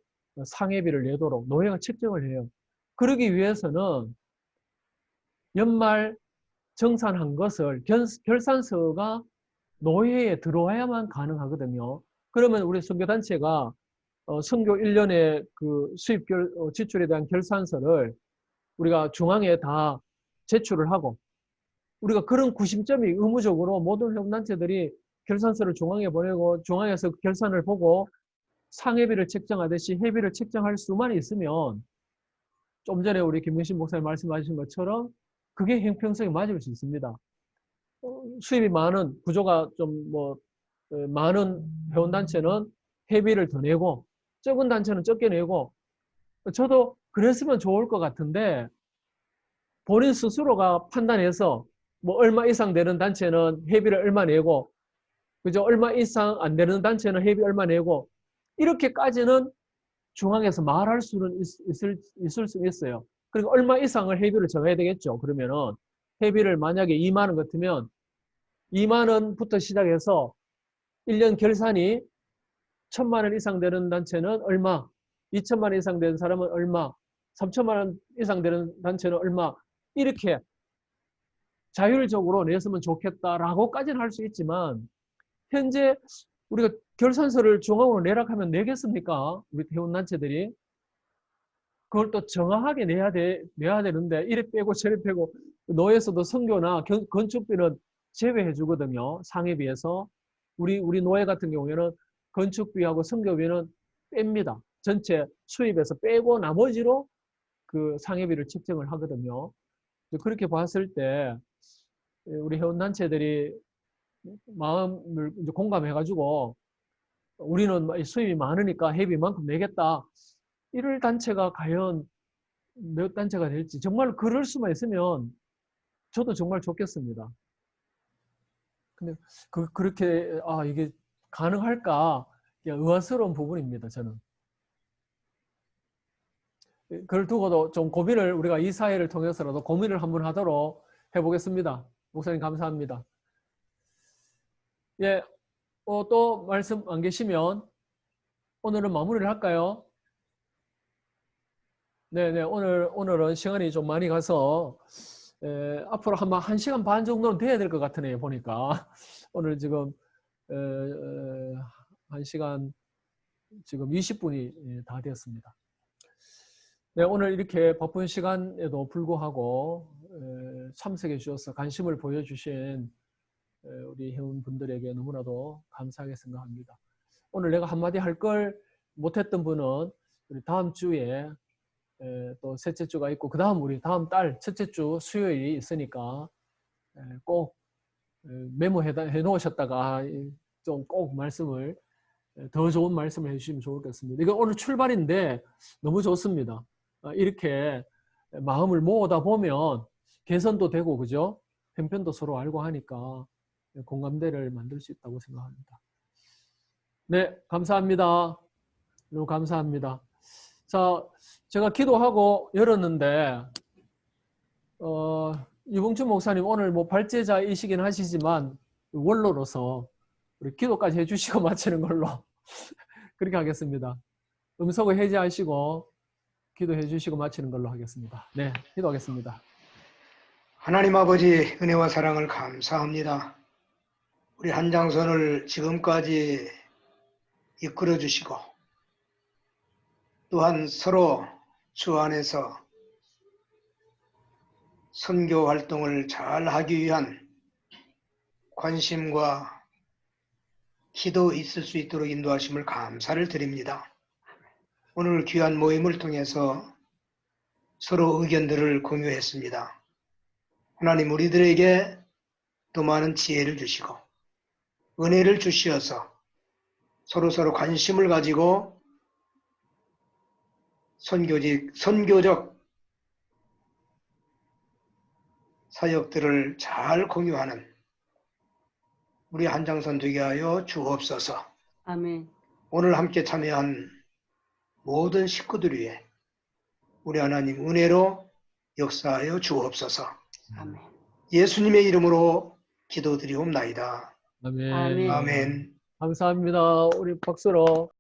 Speaker 1: 상회비를 내도록 노회가 책정을 해요. 그러기 위해서는 연말 정산한 것을 결산서가 노회에 들어와야만 가능하거든요. 그러면 우리 선교단체가 선교 1년의 그 수입 지출에 대한 결산서를 우리가 중앙에 다 제출을 하고 우리가 그런 구심점이 의무적으로 모든 회원단체들이 결산서를 중앙에 보내고 중앙에서 결산을 보고 상회비를 책정하듯이 회비를 책정할 수만 있으면 좀 전에 우리 김명신 목사님 말씀하신 것처럼 그게 형평성이 맞을 수 있습니다. 수입이 많은 구조가 좀 뭐 많은 회원단체는 회비를 더 내고 적은 단체는 적게 내고 저도 그랬으면 좋을 것 같은데 본인 스스로가 판단해서 뭐 얼마 이상 되는 단체는 회비를 얼마 내고 그죠? 얼마 이상 안 되는 단체는 회비 얼마 내고 이렇게까지는 중앙에서 말할 수는 있을 수 있어요. 그리고 얼마 이상을 회비를 정해야 되겠죠. 그러면은 회비를 만약에 2만 원 같으면 2만 원부터 시작해서 1년 결산이 1,000만 원 이상 되는 단체는 얼마, 2천만 원 이상 되는 사람은 얼마, 3천만 원 이상 되는 단체는 얼마 이렇게 자율적으로 냈으면 좋겠다라고까지는 할 수 있지만 현재 우리가 결산서를 중앙으로 내락하면 내겠습니까? 우리 회원단체들이. 그걸 또 정확하게 내야 되는데 이래 빼고 저래 빼고 노예에서도 선교나 건축비는 제외해 주거든요. 상회비에서. 우리 노예 같은 경우에는 건축비하고 선교비는 뺍니다. 전체 수입에서 빼고 나머지로 그 상회비를 책정을 하거든요. 그렇게 봤을 때 우리 회원단체들이 마음을 이제 공감해가지고 우리는 수입이 많으니까 회비만큼 내겠다. 이럴 단체가 과연 몇 단체가 될지 정말 그럴 수만 있으면 저도 정말 좋겠습니다. 근데 그렇게 이게 가능할까 의아스러운 부분입니다. 저는. 그걸 두고도 좀 고민을 우리가 이 사회를 통해서라도 고민을 한번 하도록 해보겠습니다. 목사님 감사합니다. 예, 또 말씀 안 계시면 오늘은 마무리를 할까요? 네네, 오늘은 시간이 좀 많이 가서 앞으로 한 1시간 반 정도는 돼야 될 것 같으네요. 보니까 오늘 지금 1시간 지금 20분이 다 되었습니다. 네, 오늘 이렇게 바쁜 시간에도 불구하고 참석해 주셔서 관심을 보여주신 우리 회원분들에게 너무나도 감사하게 생각합니다. 오늘 내가 한마디 할 걸 못했던 분은 우리 다음 주에 또 셋째 주가 있고 그 다음 우리 다음 달 첫째 주 수요일이 있으니까 꼭 메모해 놓으셨다가 좀 꼭 말씀을 더 좋은 말씀을 해주시면 좋겠습니다. 이거 오늘 출발인데 너무 좋습니다. 이렇게 마음을 모으다 보면 개선도 되고 그죠? 편편도 서로 알고 하니까 공감대를 만들 수 있다고 생각합니다. 네, 감사합니다. 너무 감사합니다. 자, 제가 기도하고 열었는데 유봉춘 목사님 오늘 뭐 발제자이시긴 하시지만 원로로서 우리 기도까지 해주시고 마치는 걸로 그렇게 하겠습니다. 음성을 해제하시고 기도해 주시고 마치는 걸로 하겠습니다. 네, 기도하겠습니다.
Speaker 2: 하나님 아버지 은혜와 사랑을 감사합니다. 우리 한장선을 지금까지 이끌어 주시고 또한 서로 주 안에서 선교 활동을 잘 하기 위한 관심과 기도 있을 수 있도록 인도하심을 감사를 드립니다. 오늘 귀한 모임을 통해서 서로 의견들을 공유했습니다. 하나님 우리들에게 또 많은 지혜를 주시고 은혜를 주시어서 서로 관심을 가지고 선교적 사역들을 잘 공유하는 우리 한장선 되게 하여 주옵소서.
Speaker 4: 아멘.
Speaker 2: 오늘 함께 참여한 모든 식구들 위해 우리 하나님 은혜로 역사하여 주옵소서.
Speaker 4: 아멘.
Speaker 2: 예수님의 이름으로 기도드리옵나이다.
Speaker 1: 아멘.
Speaker 4: 아멘.
Speaker 2: 아멘.
Speaker 1: 감사합니다. 우리 박수로